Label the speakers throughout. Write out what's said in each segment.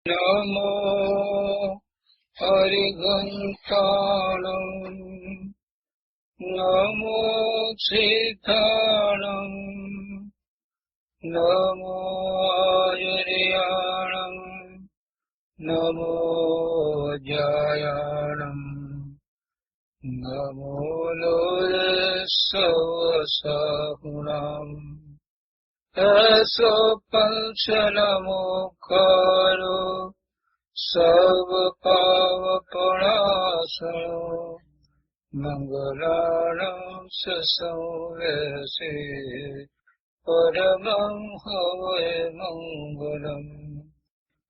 Speaker 1: નમો હરિઘંટાણં નમો સિદ્ધાણં નમો આયર્યાણં નમો જયાણં નમો લોલસવસાહુણાં એસો પંચનમોકારો સર્વપાવપણાસનો મંગલાણં સસંવેસે પરમં હવૈ મંગલમ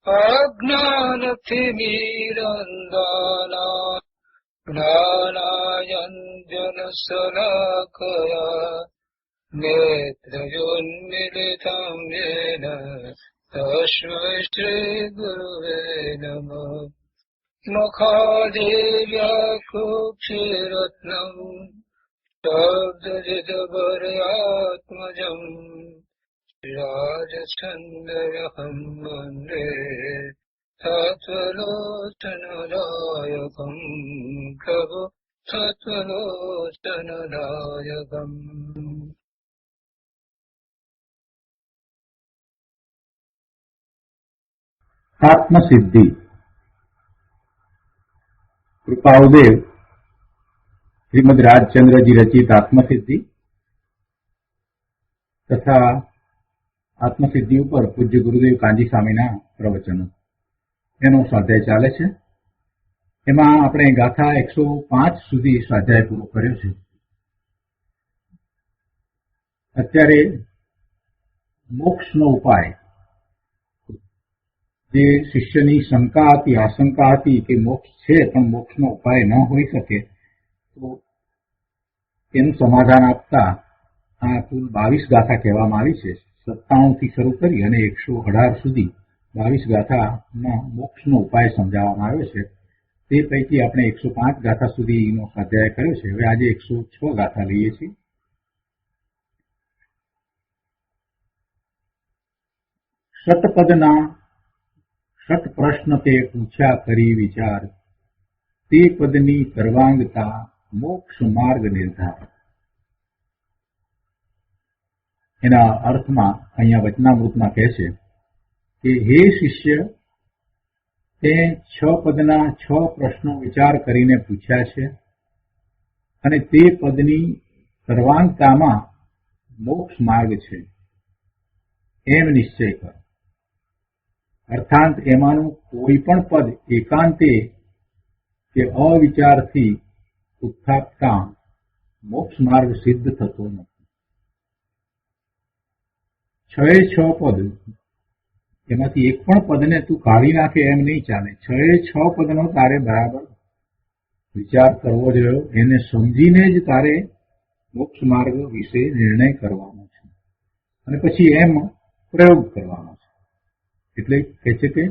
Speaker 1: અજ્ઞાનતિમિરંધનાનાં જ્ઞાનાંજનશલાકયા નેત્રયોન્મિલિतं येन તસ્મૈ શ્રી ગુરવે નમઃ મુખાદેવ્યાકુક્ષિરત્નં શબ્દજિતભર્યાત્મજં રાજછંદયહં વन्दે તત્વલોચનદાયકં પ્રભુ તત્વલોચનદાયકં.
Speaker 2: આત્મસિદ્ધિ. કૃપાઉદેવ શ્રીમદ રાજચંદ્રજી રચિત આત્મસિદ્ધિ તથા આત્મસિદ્ધિ ઉપર પૂજ્ય ગુરુદેવ કાંજી સ્વામીના પ્રવચનો એનો સ્વાધ્યાય ચાલે છે. એમાં આપણે ગાથા 105 સુધી સ્વાધ્યાય પૂરો કર્યો છે. અત્યારે મોક્ષનો ઉપાય, જે શિષ્યની શંકા હતી, આશંકા હતી કે મોક્ષ છે પણ મોક્ષનો ઉપાય ન હોઈ શકે, તો એનું સમાધાન આપતા આ કુલ 22 ગાથા કહેવામાં આવી છે. 97 થી શરૂ કરી અને 118 સુધી 22 ગાથામાં મોક્ષનો ઉપાય સમજાવવામાં આવ્યો છે. તે પૈકી આપણે 105 ગાથા સુધીનો સ્વાધ્યાય કર્યો છે. હવે આજે 106 ગાથા લઈએ છીએ. શતપદના શત પ્રશ્ન તે પૂછ્યા કરી વિચાર, તે પદની સર્વાંગતા મોક્ષ માર્ગ નિર્ધાર. એના અર્થમાં અહીંયા વચનામૃતમાં કહે છે કે હે શિષ્ય, તે 6 પદના 6 પ્રશ્નો વિચાર કરીને પૂછ્યા છે અને તે પદની સર્વાંગતામાં મોક્ષ માર્ગ છે એમ નિશ્ચય કર. અર્થાત એમાંનું કોઈ પણ પદ એકાંતે કે અવિચારથી ઉત્થાપતા મોક્ષ માર્ગ સિદ્ધ થતો નથી. 6 પદ, એમાંથી એક પણ પદને તું કાઢી નાખે એમ નહીં ચાલે. 6 પદનો તારે બરાબર વિચાર કરવો જોઈએ. એને સમજીને જ તારે મોક્ષ માર્ગ વિશે નિર્ણય કરવાનો છે અને પછી એમ પ્રયોગ કરવાનો છે. એટલે કહે છે કે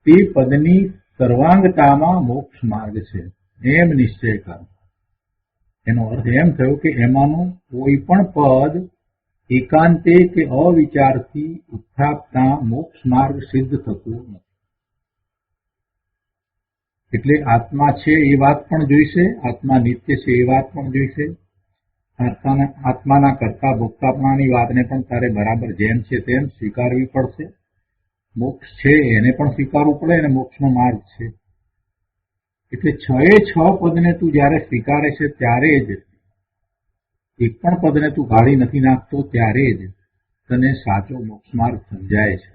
Speaker 2: તે પદની સર્વાંગતામાં મોક્ષ માર્ગ છે એમ નિશ્ચય કર. એનો અર્થ એમ થયો કે એમાંનું કોઈ પણ પદ એકાંતે કે અવિચારથી ઉત્થાપતા મોક્ષ માર્ગ સિદ્ધ થતું નથી. એટલે આત્મા છે એ વાત પણ જોઈશે, આત્મા નિત્ય છે એ વાત પણ જોઈશે. આત્માના કરતા ભોગતાપણાની વાતને પણ તારે બરાબર જેમ છે તેમ સ્વીકારવી પડશે. મોક્ષ છે એને પણ સ્વીકારવું પડે અને મોક્ષનો માર્ગ છે. એટલે 6 પદને તું જયારે સ્વીકારે છે ત્યારે જ, એક પણ પદને તું કાઢી નથી નાખતો ત્યારે જ તને સાચો મોક્ષ માર્ગ સમજાય છે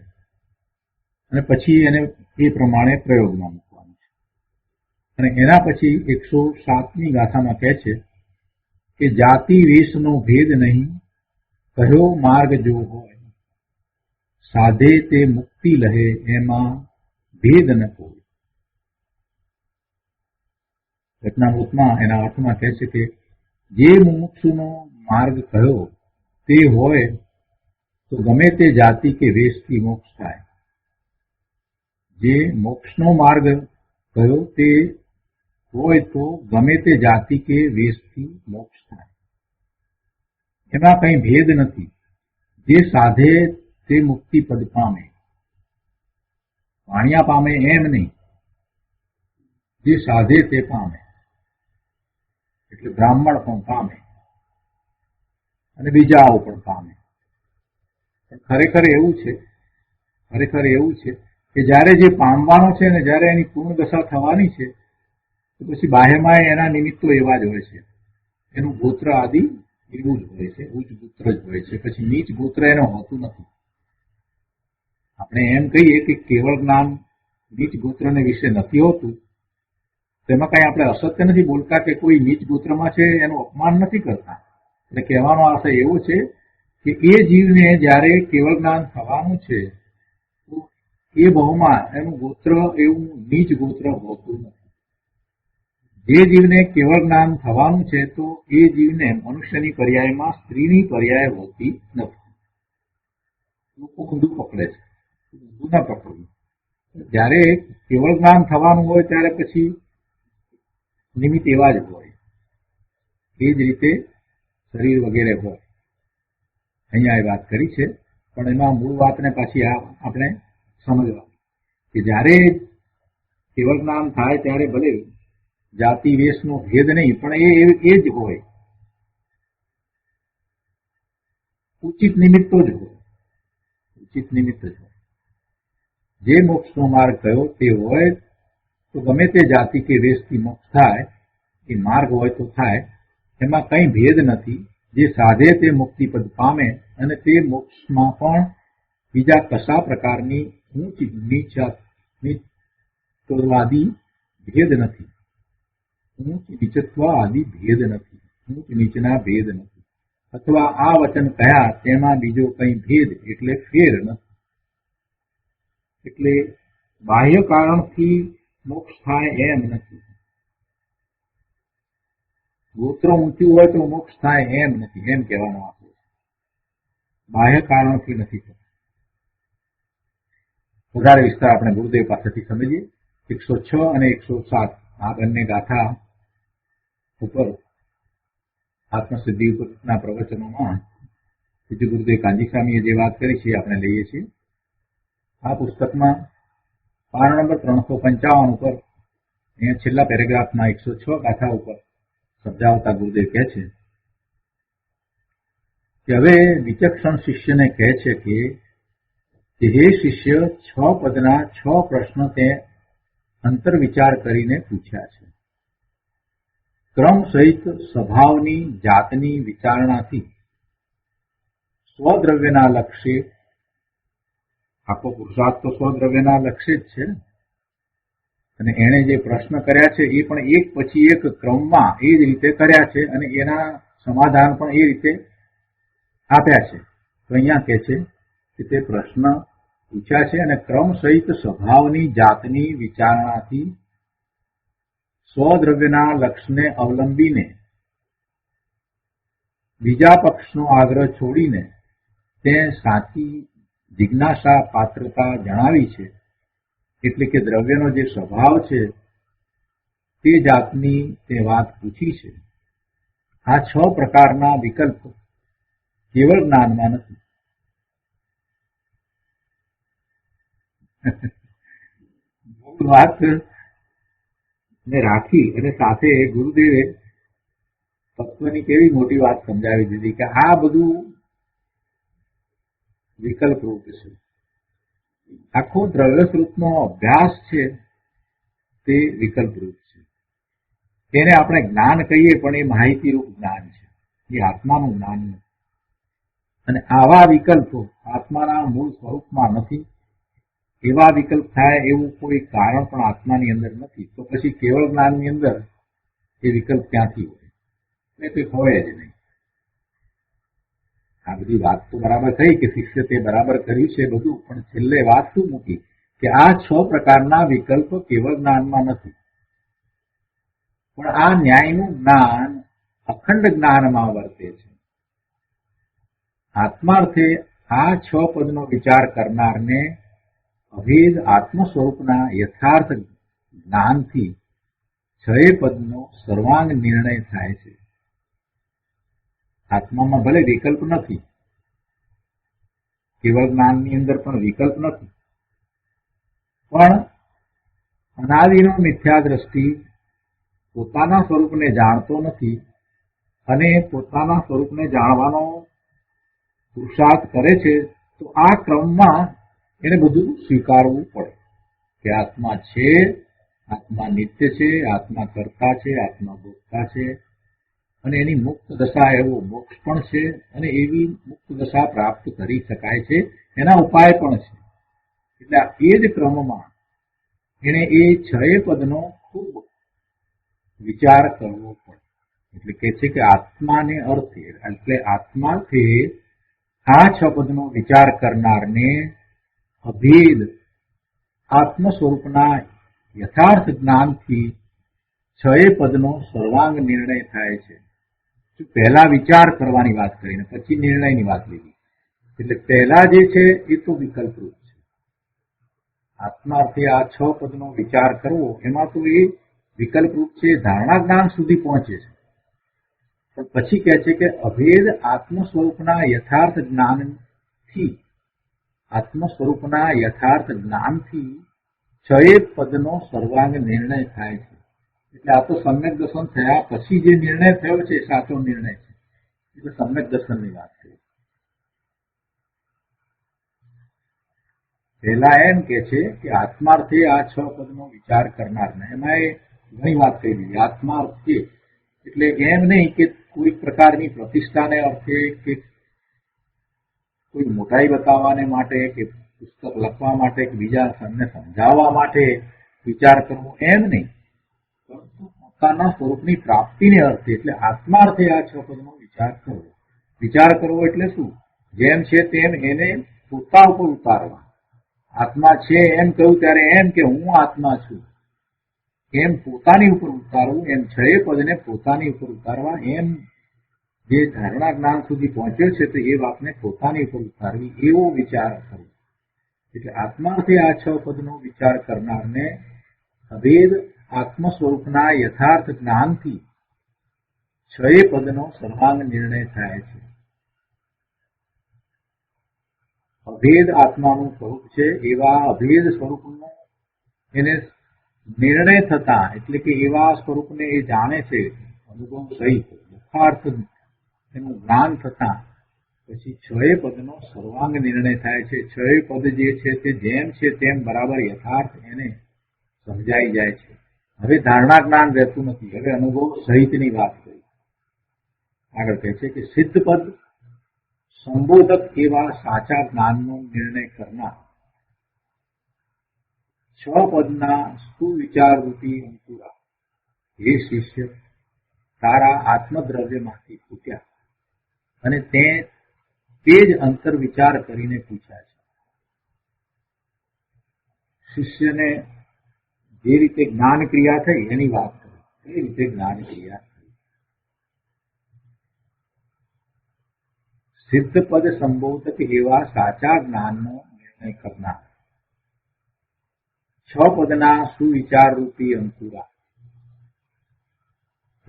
Speaker 2: અને પછી એને એ પ્રમાણે પ્રયોગમાં મૂકવાનું છે. અને એના પછી 107મી ગાથામાં કહે છે કે જાતિ વેશનો ભેદ નહીં, કયો માર્ગ જો હોય, સાધે તે મુક્તિ લહે એમાં ભેદ ન કોઈ. વચનામૃતમાં એના અર્થમાં કહે છે કે જે મુમુક્ષુનો માર્ગ કયો તે હોય તો ગમે તે જાતિ કે વેશથી મોક્ષ થાય. જે મોક્ષનો માર્ગ કયો તે હોય તો ગમે તે જાતિ કે વેશથી મોક્ષ થાય. એમાં કંઈ ભેદ નથી. જે સાધે તે મુક્તિ પદ પામે. વાણિયા પામે એમ નહીં, જે સાધે તે પામે, એટલે બ્રાહ્મણ પણ પામે અને બીજાઓ પણ પામે. પણ ખરેખર એવું છે કે જ્યારે જે પામવાનો છે ને જ્યારે એની પૂર્ણ દશા થવાની છે તો પછી બાહ્યમાં એના નિમિત્તો એવા જ હોય છે. એનું ગોત્ર આદિ એવું જ હોય છે, ઉચ્ચ ગોત્ર જ હોય છે, પછી નીચ ગોત્ર એનું હોતું નથી. આપણે એમ કહીએ કે કેવળ જ્ઞાન નીચ ગોત્રને વિશે નથી હોતું, તેમાં કઈ આપણે અસત્ય નથી બોલતા કે કોઈ નીચ ગોત્રમાં છે એનું અપમાન નથી કરતા. એટલે કહેવાનો આશય એવો છે કે એ જીવને જ્યારે કેવળ જ્ઞાન થવાનું છે તો એ બહુમાં એનું ગોત્ર એવું નીચ ગોત્ર હોતું નથી. જે જીવને કેવળ જ્ઞાન થવાનું છે તો એ જીવને મનુષ્યની પર્યાયમાં સ્ત્રીની પર્યાય હોતી નથી. લોકો ઊંધું પકડે છે, ઊંધું ના પકડવું. જ્યારે કેવળ જ્ઞાન થવાનું હોય ત્યારે પછી નિમિત્ત એવા જ હોય, એ જ રીતે શરીર વગેરે હોય. અહીંયા એ વાત કરી છે, પણ એમાં મૂળ વાતને પાછી આપણે સમજવા કે જ્યારે કેવળ જ્ઞાન થાય ત્યારે ભલે જાતિ વેશનો ભેદ નહીં, પણ એ જ હોય, ઉચિત નિમિત્તો જ હોય, ઉચિત નિમિત્ત જ હોય. જે મોક્ષનો માર્ગ કયો તે હોય તો ગમે તે જાતિ કે વેશથી મોક્ષ થાય, એ માર્ગ હોય તો થાય, એમાં કંઈ ભેદ નથી. જે સાધે તે મુક્તિપદ પામે અને તે મોક્ષમાં પણ બીજા કશા પ્રકારની ઊંચ નીચત્વ આદિ ભેદ નથી. ઊંચ નીચત્વ આદિ ભેદ નથી, ઊંચ નીચના ભેદ નથી. અથવા આ વચન કહ્યા તેમાં બીજો કંઈ ભેદ એટલે ફેર નથી. એટલે બાહ્ય કારણથી મોક્ષ થાય એમ નથી, ગોત્ર ઊંચું હોય તો મોક્ષ થાય એમ નથી, એમ કહેવાનો આપે છે. બાહ્ય કારણથી નથી થતું. વધારે વિસ્તાર આપણે ગુરુદેવ પાસેથી સમજીએ. 106 અને 107 આ બંને ગાથા ઉપર આત્મસિદ્ધિ ઉપરના પ્રવચનોમાં પૂજ્ય ગુરુદેવ કાંજી સ્વામીએ જે વાત કરી છે આપણે લઈએ છીએ. આ પુસ્તકમાં પાના નંબર 355 ઉપર અહીંયા છેલ્લા પેરેગ્રાફના 106 ગાથા ઉપર સમજાવતા ગુરુદેવ કહે છે કે હવે વિચક્ષણ શિષ્યને કહે છે કે હે શિષ્ય, 6 પદના 6 પ્રશ્ન તે અંતર્વિચાર કરીને પૂછ્યા છે. ક્રમ સહિત સ્વભાવની જાતની વિચારણાથી સ્વદ્રવ્યના લક્ષ્ય, આખો પુરુષાર્થ તો સ્વદ્રવ્યના લક્ષ્ય જ છે, અને એણે જે પ્રશ્ન કર્યા છે એ પણ એક પછી એક ક્રમમાં એ જ રીતે કર્યા છે અને એના સમાધાન પણ એ રીતે આપ્યા છે. તો અહીંયા કહે છે કે તે પ્રશ્ન પૂછ્યા છે અને ક્રમ સહિત સ્વભાવની જાતની વિચારણાથી સ્વદ્રવ્યના લક્ષ્યને અવલંબીને બીજા પક્ષનો આગ્રહ છોડીને તે સાચી જિજ્ઞાસા પાત્રતા જણાવી છે. એટલે કે દ્રવ્યનો જે સ્વભાવ છે તે જાતની તે વાત પૂછી છે. આ 6 પ્રકારના વિકલ્પ કેવળ જ્ઞાનમાં નથી. મૂળ વાત ને રાખી અને સાથે ગુરુદેવે તત્વની કેવી મોટી વાત સમજાવી દીધી કે આ બધું વિકલ્પ રૂપ છે. આખો દ્રવ્ય સ્વરૂપનો અભ્યાસ છે તે વિકલ્પ રૂપ છે. તેને આપણે જ્ઞાન કહીએ પણ એ માહિતી રૂપ જ્ઞાન છે, એ આત્માનું જ્ઞાન નથી. અને આવા વિકલ્પો આત્માના મૂળ સ્વરૂપમાં નથી. એવા વિકલ્પ થાય એવું કોઈ કારણ પણ આત્માની અંદર નથી. તો પછી કેવળ જ્ઞાનની અંદર એ વિકલ્પ ક્યાંથી હોય? એ કંઈ હોય જ નહીં. આ બધી વાત તો બરાબર થઈ કે શિષ્ય તે બરાબર કર્યું છે બધું, પણ છેલ્લે વાત શું મૂકી કે આ 6 પ્રકારના વિકલ્પ કેવળ જ્ઞાનમાં નથી. પણ આ ન્યાયનું જ્ઞાન અખંડ જ્ઞાનમાં વર્તે છે. આત્માર્થે આ 6 પદનો વિચાર કરનારને અભેદ આત્મ સ્વરૂપના યથાર્થ જ્ઞાનથી 6 પદનો સર્વાંગ નિર્ણય થાય છે. આત્મામાં ભલે વિકલ્પ નથી, કેવળ જ્ઞાનની અંદર પણ વિકલ્પ નથી, પણ અનાદિનો મિથ્યા દ્રષ્ટિ પોતાના સ્વરૂપને જાણતો નથી અને પોતાના સ્વરૂપને જાણવાનો પુરુષાર્થ કરે છે, તો આ ક્રમમાં એને બધું સ્વીકારવું પડે કે આત્મા છે, આત્મા નિત્ય છે, આત્મા કર્તા છે, આત્મા ભોગતા છે, અને એની મુક્ત દશા એવો મોક્ષ પણ છે, અને એવી મુક્ત દશા પ્રાપ્ત કરી શકાય છે, એના ઉપાય પણ છે. એટલે એ જ ક્રમમાં એને એ છ પદનો ખૂબ વિચાર કરવો પડે. એટલે કે છે કે આત્માને અર્થે, એટલે આત્માથી આ છ પદનો વિચાર કરનારને અભેદ આત્મ સ્વરૂપના યથાર્થ જ્ઞાનથી છ પદનો સર્વાંગ નિર્ણય થાય છે. પહેલા વિચાર કરવાની વાત કરીને પછી નિર્ણયની વાત લીધી. એટલે પહેલા જે છે એ તો વિકલ્પરૂપ છે. આત્માર્થે આ છ પદનો વિચાર કરવો એમાં તો એ વિકલ્પરૂપ છે, ધારણા જ્ઞાન સુધી પહોંચે છે. પણ પછી કહે છે કે અભેદ આત્મ સ્વરૂપના યથાર્થ જ્ઞાનથી, આત્મ સ્વરૂપના યથાર્થ જ્ઞાનથી છ પદનો સર્વાંગ નિર્ણય થાય છે. એટલે આ તો સમ્યક દર્શન થયા પછી જે નિર્ણય થયો છે એ સાચો નિર્ણય છે. એટલે સમ્યક દર્શનની વાત કરી. પહેલા એમ કે છે કે આત્માર્થે આ છ પદનો વિચાર કરનારને, એમાં એ ઘણી વાત કહી દીધી. આત્માર્થે એટલે એમ નહીં કે કોઈ પ્રકારની પ્રતિષ્ઠાને અર્થે કે કોઈ મોટાઈ બતાવવાને માટે કે પુસ્તક લખવા માટે કે બીજાને સમજાવવા માટે વિચાર કરવો, એમ નહીં, પરંતુ પોતાના સ્વરૂપની પ્રાપ્તિને અર્થે, એટલે આત્માર્થે આ છ પદનો વિચાર કરવો. વિચાર કરવો એટલે શું? જેમ છે તેમ એને પોતા ઉપર ઉતારવા. આત્મા છે એમ કહ્યું ત્યારે એમ કે હું આત્મા છું એમ પોતાની ઉપર ઉતારવું, એમ છ પદને પોતાની ઉપર ઉતારવા. એમ જે ધારણા જ્ઞાન સુધી પહોંચ્યો છે તો એ વાતને પોતાની ઉપર ઉતારવી, એવો વિચાર કરવો. એટલે આત્માથી આ છ પદનો વિચાર કરનારને અભેદ આત્મ સ્વરૂપના યથાર્થ જ્ઞાનથી છ પદનો સર્વાંગ નિર્ણય થાય છે. અભેદ આત્માનું સ્વરૂપ છે, એવા અભેદ સ્વરૂપનો એને નિર્ણય થતા, એટલે કે એવા સ્વરૂપને એ જાણે છે અનુભવ સહિત, યથાર્થ એનું જ્ઞાન થતા પછી છ પદનો સર્વાંગ નિર્ણય થાય છે. છ પદ જે છે તે જેમ છે તેમ બરાબર યથાર્થ એને સમજાઈ જાય છે. હવે ધારણા જ્ઞાન રહેતું નથી, હવે અનુભવ સહિતની વાત કરી. આગળ કહે છે કે સિદ્ધ પદ સંબોધક એવા સાચા જ્ઞાનનો નિર્ણય કરનાર છ પદના સુવિચાર રૂપી અંકુરા, હે શિષ્ય, તારા આત્મદ્રવ્યમાંથી ફૂટ્યા અને તે જ અંતર વિચાર કરીને પૂછ્યા છે. શિષ્યને જે રીતે જ્ઞાન ક્રિયા થઈ એની વાત કરી, એ રીતે જ્ઞાન ક્રિયા થઈ. સિદ્ધ પદ સંબોધક એવા સાચા જ્ઞાનનો નિર્ણય કરનાર છ પદના સુવિચાર રૂપી અંકુરા,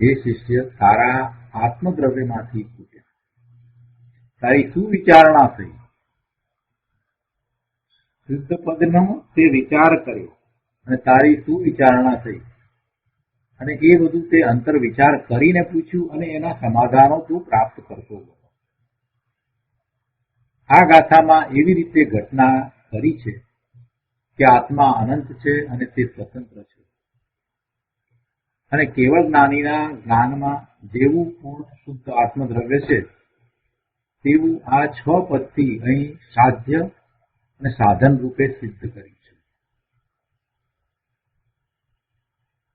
Speaker 2: હે શિષ્ય, તારા આત્મદ્રવ્યમાંથી ફૂટ્યા. તારી સુવિચારણા થઈ, સિદ્ધ પદનો તે વિચાર કર્યો અને તારી સુવિચારણા થઈ, અને એ બધું તે અંતર વિચાર કરીને પૂછ્યું અને એના સમાધાનો તું પ્રાપ્ત કરતો ગયો. આ ગાથામાં એવી રીતે ઘટના કરી છે કે આત્મા અનંત છે અને તે સ્વતંત્ર છે, અને કેવળ જ્ઞાનીના જ્ઞાનમાં જેવું પૂર્ણ શુદ્ધ આત્મદ્રવ્ય છે તેવું આ છ પદથી અહીં સાધ્ય અને સાધન રૂપે સિદ્ધ કરી છે.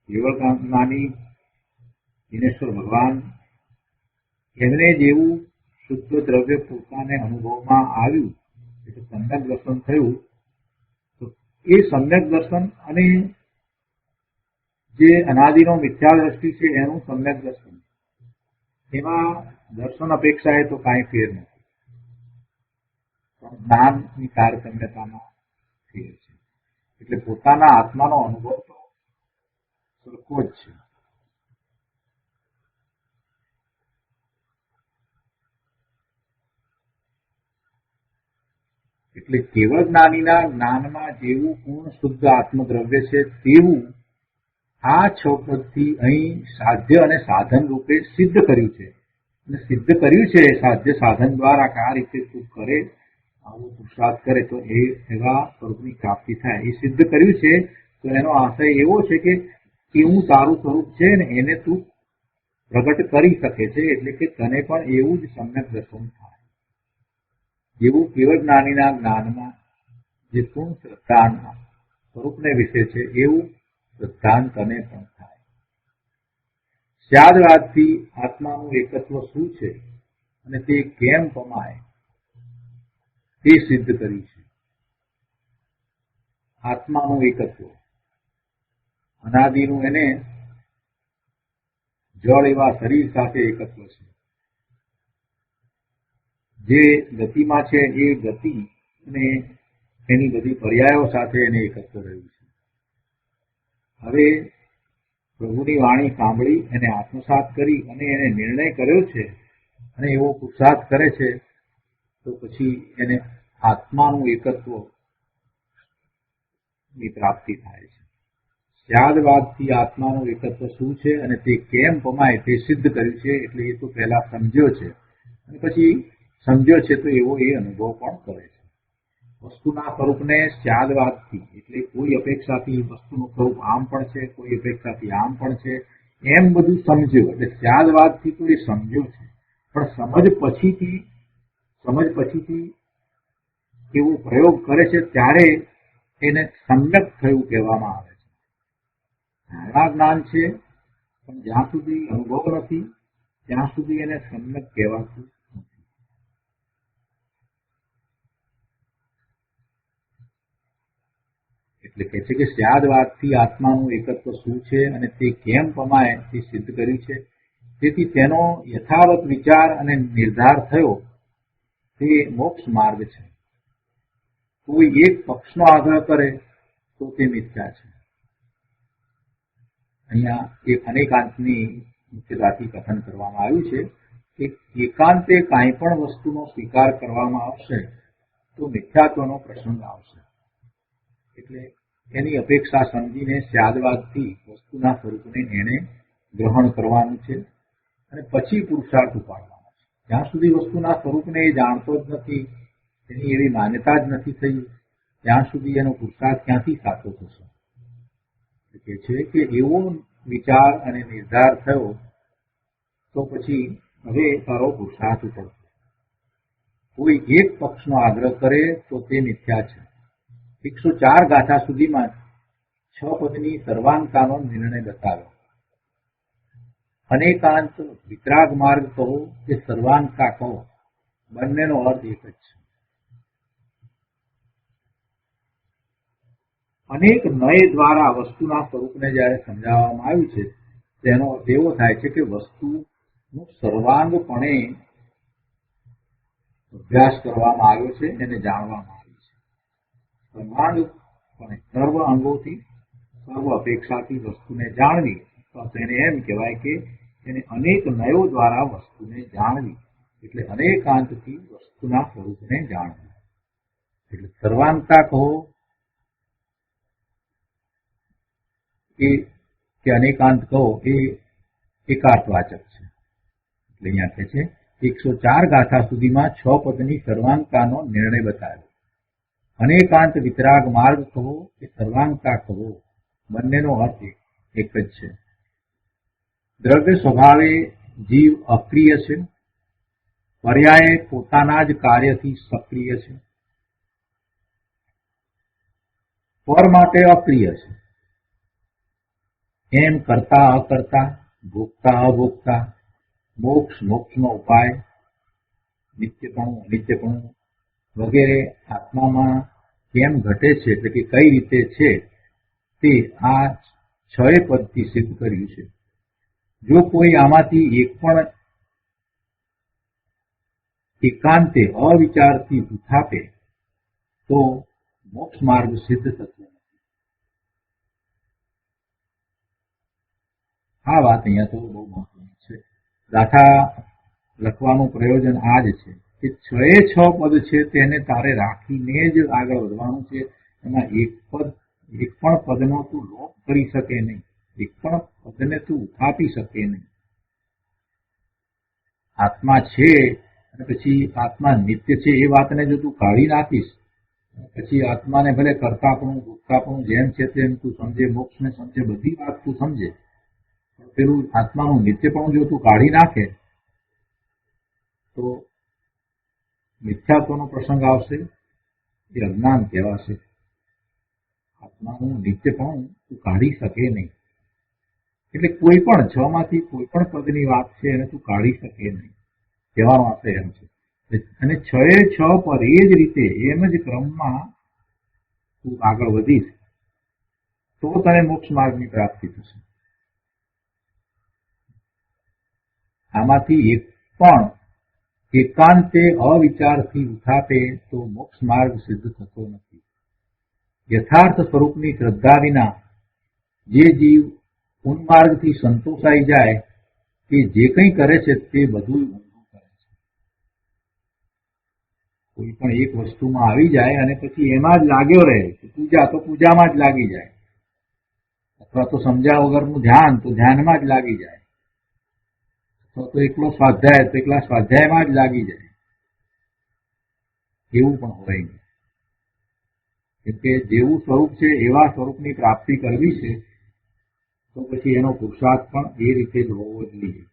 Speaker 2: કેવળ જ્ઞાની દિનેશ્વર ભગવાન, એમને જેવું શુદ્ધ દ્રવ્ય પોતાને અનુભવમાં આવ્યું, એટલે સમ્યક દર્શન થયું, તો એ સમ્યક દર્શન અને જે અનાદિનો મિથ્યા દ્રષ્ટિ છે એનું સમ્યક દર્શન, એમાં દર્શન અપેક્ષાએ તો કાંઈ ફેર નથી, પણ જ્ઞાનની તારતમ્યતામાં ફેર છે. એટલે પોતાના આત્માનો અનુભવ તો સરખો જ છે. એટલે કેવળ જ્ઞાનીના જ્ઞાનમાં જેવું પૂર્ણ શુદ્ધ આત્મદ્રવ્ય છે તેવું આ છ પદથી અહીં સાધ્ય અને સાધન રૂપે સિદ્ધ કર્યું છે. અને સિદ્ધ કર્યું છે સાધ્ય સાધન દ્વારા કે આ રીતે તું કરે, આવો પુરુષાર્થ કરે તો એવા સ્વરૂપની પ્રાપ્તિ થાય, એ સિદ્ધ કર્યું છે. તો એનો આશય એવો છે કે કેવું તારું સ્વરૂપ છે ને એને તું પ્રગટ કરી શકે છે, એટલે કે તને પણ એવું જ સમ્યક દર્શન થાય. જેવું કેવળ જ્ઞાનીના જ્ઞાનમાં જે પૂર્ણ શ્રદ્ધાના સ્વરૂપને વિશે છે એવું શ્રદ્ધાન તને પણ થાય. સ્યાદવાદથી આત્માનું એકત્વ શું છે અને તે કેમ પમાય તે સિદ્ધ કર્યું છે. આત્માનું એકત્વ અનાદિનું એને જળ એવા શરીર સાથે એકત્વ છે. જે ગતિમાં છે એ ગતિ અને એની બધી પર્યાયો સાથે એને એકત્વ રહ્યું છે. હવે પ્રભુની વાણી સાંભળી એને આત્મસાત કરી અને એને નિર્ણય કર્યો છે અને એવો પુરુષાર્થ કરે છે તો પછી એને આત્માનું એકત્વ ની પ્રાપ્તિ થાય છે. સ્યાદવાદથી આત્માનું એકત્વ શું છે અને તે કેમ પમાય તે સિદ્ધ કર્યું છે. એટલે એ તો પહેલા સમજ્યો છે અને પછી સમજ્યો છે તો એવો એ અનુભવ પણ કરે છે. વસ્તુના સ્વરૂપને સ્યાદવાદથી એટલે કોઈ અપેક્ષાથી વસ્તુનું સ્વરૂપ આમ પણ છે, કોઈ અપેક્ષાથી આમ પણ છે, એમ બધું સમજ્યો. એટલે સ્યાદવાદથી તો એ સમજ્યો છે, પણ સમજ પછીથી એવો પ્રયોગ કરે છે ત્યારે એને સમ્યક થયું કહેવામાં આવે છે. ધારણા જ્ઞાન છે પણ જ્યાં સુધી અનુભવ નથી ત્યાં સુધી એને સમ્યક કહેવાતું નથી. એટલે કહે છે કે સ્યાદવાદથી આત્માનું એકત્વ શું છે અને તે કેમ પમાય તે સિદ્ધ કર્યું છે. તેથી તેનો યથાવત વિચાર અને નિર્ધાર થયો તે મોક્ષ માર્ગ છે. કોઈ એક પક્ષનો આગ્રહ કરે તો તે મિથ્યા છે. અહીંયા એક અનેકાંતની મુખ્યતાથી કથન કરવામાં આવ્યું છે કે એકાંતે કાંઈ પણ વસ્તુનો સ્વીકાર કરવામાં આવશે તો મિથ્યાત્વનો પ્રસંગ આવશે. એટલે એની અપેક્ષા સમજીને સ્યાદવાદથી વસ્તુના સ્વરૂપને એને ગ્રહણ કરવાનું છે અને પછી પુરુષાર્થ ઉપાડવાનો છે. જ્યાં સુધી વસ્તુના સ્વરૂપને એ જાણતો જ નથી, એની એવી માન્યતા જ નથી થઈ, ત્યાં સુધી એનો પુરુષાર્થ ક્યાંથી સાચો થશે. કે છે કે એવો વિચાર અને નિર્ધાર થયો તો પછી હવે તારો પુરુષાર્થ પડશે. કોઈ એક પક્ષનો આગ્રહ કરે તો તે મિથ્યા છે. 104 ગાથા સુધીમાં 6 પદની સર્વાંગતાનો નિર્ણય બતાવ્યો. અનેકાંત વિતરાગ માર્ગ કહો કે સર્વાંગતા કહો, બંનેનો અર્થ એક જ છે. અનેક નય દ્વારા વસ્તુના સ્વરૂપને જ્યારે સમજાવવામાં આવ્યું છે તેનો અર્થ એવો થાય છે કે વસ્તુનું સર્વાંગપણે અભ્યાસ કરવામાં આવ્યો છે, એને જાણવામાં આવ્યું છે. સર્વાંગપણે સર્વ અંગોથી સર્વ અપેક્ષાથી વસ્તુને જાણવી, તો તેને એમ કહેવાય કે એને અનેક નયો દ્વારા વસ્તુને જાણવી. એટલે અનેકાંતથી વસ્તુના સ્વરૂપને જાણવું. એટલે સર્વાંગતા કહો કે અનેકાંત કહો એ એકાર્થવાચક છે. એટલે અહીંયા કહે છે 104 ગાથા સુધીમાં 6 પદની સર્વાંગતાનો નિર્ણય બતાવ્યો. અનેકાંત વિતરાગ માર્ગ કહો કે સર્વાંગતા કહો, બંનેનો અર્થ એક જ છે. દ્રવ્ય સ્વભાવે જીવ અક્રિય છે, પર્યાય પોતાના જ કાર્યથી સક્રિય છે. પર માટે અક્રિય છે, એમ કરતા અકર્તા, ભોગતા અભોગતા, મોક્ષનો ઉપાય, નિત્યપણું અનિત્યપણું વગેરે આત્મામાં કેમ ઘટે છે, એટલે કે કઈ રીતે છે તે આ 6 પદથી સિદ્ધ કર્યું છે. જો કોઈ આમાંથી એક પણ એકાંતે અવિચારથી ઉથાપે તો મોક્ષ માર્ગ સિદ્ધ થતો નથી. આ વાત અહીંયા તો બહુ મહત્વની છે. ગાથા લખવાનું પ્રયોજન આ જ છે કે 6 પદ છે તેને તારે રાખીને જ આગળ વધવાનું છે. એમાં એક પણ પદનો તું લોપ કરી શકે નહીં, એક પણ પદને તું ઉથાપી શકે નહીં. આત્મા છે અને પછી આત્મા નિત્ય છે એ વાતને જો તું કાઢી નાખીશ, પછી આત્માને ભલે કરતાપણું ભોગતાપણું જેમ છે તેમ તું સમજે, મોક્ષને સમજે, બધી વાત તું સમજે, પણ પેલું આત્માનું નિત્યપણું જો તું કાઢી નાખે તો મિથ્યાત્વનો પ્રસંગ આવશે, એ અજ્ઞાન કહેવાશે. આત્માનું નિત્યપણું તું કાઢી શકે નહીં. એટલે કોઈ પણ 6 માંથી કોઈ પણ પદની વાત છે એને તું કાઢી શકે નહીં, કહેવાનો અર્થ એમ છે. અને 6 પદ એ જ રીતે એમ જ ક્રમમાં તું આગળ વધીશ તો તને મોક્ષ માર્ગની પ્રાપ્તિ થશે. આમાંથી એક પણ એકાંતે અવિચારથી ઉઠાપે તો મોક્ષ માર્ગ સિદ્ધ થતો નથી. યથાર્થ સ્વરૂપની શ્રદ્ધા વિના જે જીવ ઉન્માર્ગથી સંતોષાઈ જાય કે જે કંઈ કરે છે તે બધું ઊંધું કરે છે. કોઈ પણ એક વસ્તુમાં આવી જાય અને પછી એમાં જ લાગ્યો રહે, પૂજા તો પૂજામાં જ લાગી જાય, અથવા તો સમજ્યા વગરનું ધ્યાન તો ધ્યાનમાં જ લાગી જાય, અથવા તો એકલો સ્વાધ્યાય તો એકલા સ્વાધ્યાયમાં જ લાગી જાય. એવું પણ હોય નહીં. કેમ કે જેવું સ્વરૂપ છે એવા સ્વરૂપની પ્રાપ્તિ કરવી છે તો પછી એનો પુરુષાર્થ પણ એ રીતે જ હોવો જોઈએ.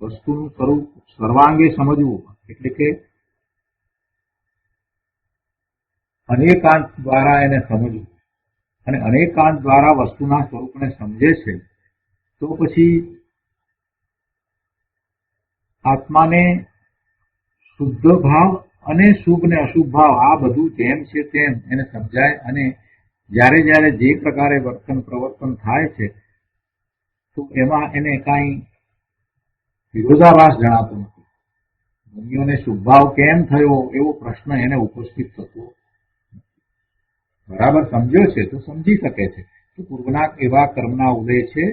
Speaker 2: વસ્તુનું સ્વરૂપ સર્વાંગે સમજવું એટલે કે અનેકાંત દ્વારા એને સમજવું, અને અનેકાંત દ્વારા વસ્તુના સ્વરૂપને સમજે છે તો પછી આત્માને શુદ્ધ ભાવ અને શુભ ને અશુભ ભાવ આ બધું જેમ છે તેમ એને સમજાય. અને જ્યારે જ્યારે જે પ્રકારે વર્તન પ્રવર્તન થાય છે તો એમાં એને કાંઈ વિરોધાભાસ જણાતો નથી. મુનિઓને શુભ ભાવ કેમ થયો એવો પ્રશ્ન એને ઉપસ્થિત થતો. બરાબર સમજ્યો છે તો સમજી શકે છે તો પૂર્વના એવા કર્મના ઉદય છે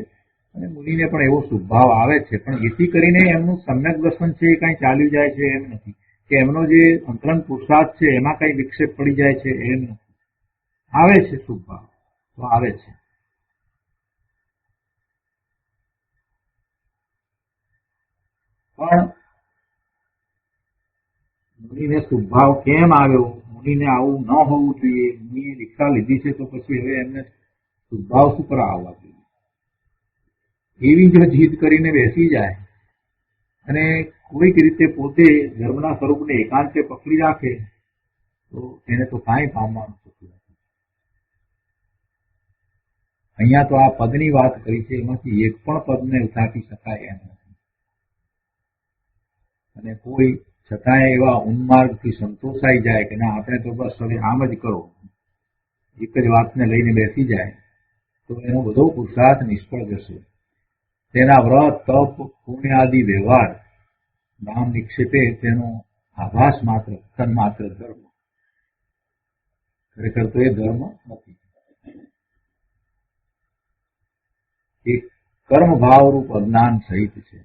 Speaker 2: અને મુનિને પણ એવો શુભ ભાવ આવે છે, પણ એથી કરીને એમનું સમ્યક દર્શન છે એ કાંઈ ચાલ્યું જાય છે એમ નથી, કે એમનો જે અંતરંગ પુરુષાર્થ છે એમાં કઈ વિક્ષેપ પડી જાય છે એમ નથી. આવે છે શુભ ભાવ તો આવે છે. પણ મુનિને શુભ ભાવ કેમ આવ્યો, મુનિને આવું ન હોવું જોઈએ, મુનિએ દીક્ષા લીધી છે તો પછી હવે એમને શુભ ભાવ શું કરવા આવવા જોઈએ, એવી જો જીદ કરીને બેસી જાય અને કોઈક રીતે પોતે ધર્મના સ્વરૂપને એકાંતે પકડી રાખે તો એને તો કાંઈ પામવાનું થતું નથી. અહીંયા તો આ પદની વાત કરી છે, એમાંથી એક પણ પદને ઉથાપી શકાય એમ નથી. અને કોઈ છતાંય એવા ઉન્માર્ગથી સંતોષાઈ જાય કે ના આપણે તો બસ હવે આમ જ કરો, એક જ વાતને લઈને બેસી જાય તો એનો બધો પુરુષાર્થ નિષ્ફળ જશે. તેના વ્રત તપ પુણ્ય આદિ વ્યવહાર નામ નિક્ષેપે તેનો આભાસ માત્ર તન માત્ર ધર્મ, ખરેખર તો એ ધર્મ નથી. એ કર્મ ભાવરૂપ અજ્ઞાન સહિત છે.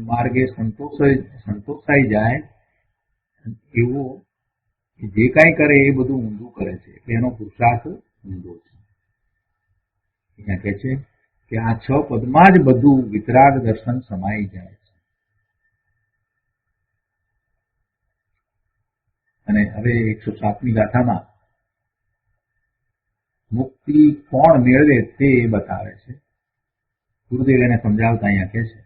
Speaker 2: માર્ગે સંતોષાઈ જાય એવો જે કાંઈ કરે એ બધું ઊંધું કરે છે, એનો પુરુષાર્થ ઊંધો છે. અહીંયા કહે છે કે આ 6 પદમાં જ બધું વિતરાગ દર્શન સમાઈ જાય છે. અને હવે 107મી ગાથામાં મુક્તિ કોણ મેળવે તે બતાવે છે. ગુરુદેવ એને સમજાવતા અહીંયા કહે છે,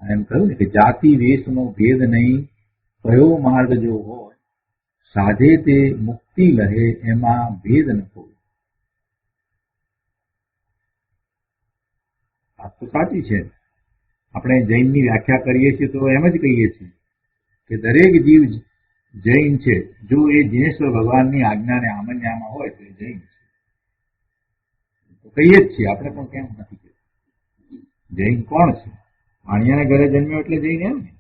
Speaker 2: એમ કહ્યું ને કે જાતિ વેશનો ભેદ નહીં, કયો માર્ગ જો હોય સાધે તે મુક્તિ લહે, એમાં ભેદ ન કોઈ. આ તો સાચી છે. આપણે જૈનની વ્યાખ્યા કરીએ છીએ તો એમ જ કહીએ છીએ કે દરેક જીવ જૈન છે જો એ જીનેશ્વર ભગવાનની આજ્ઞાને આમન્યામાં હોય તો એ જૈન છે. તો કહીએ જ છીએ આપણે, પણ કેમ નથી કહેતા. જૈન કોણ છે? વાણિયાના ઘરે જન્મ્યો એટલે જૈન એમ ને.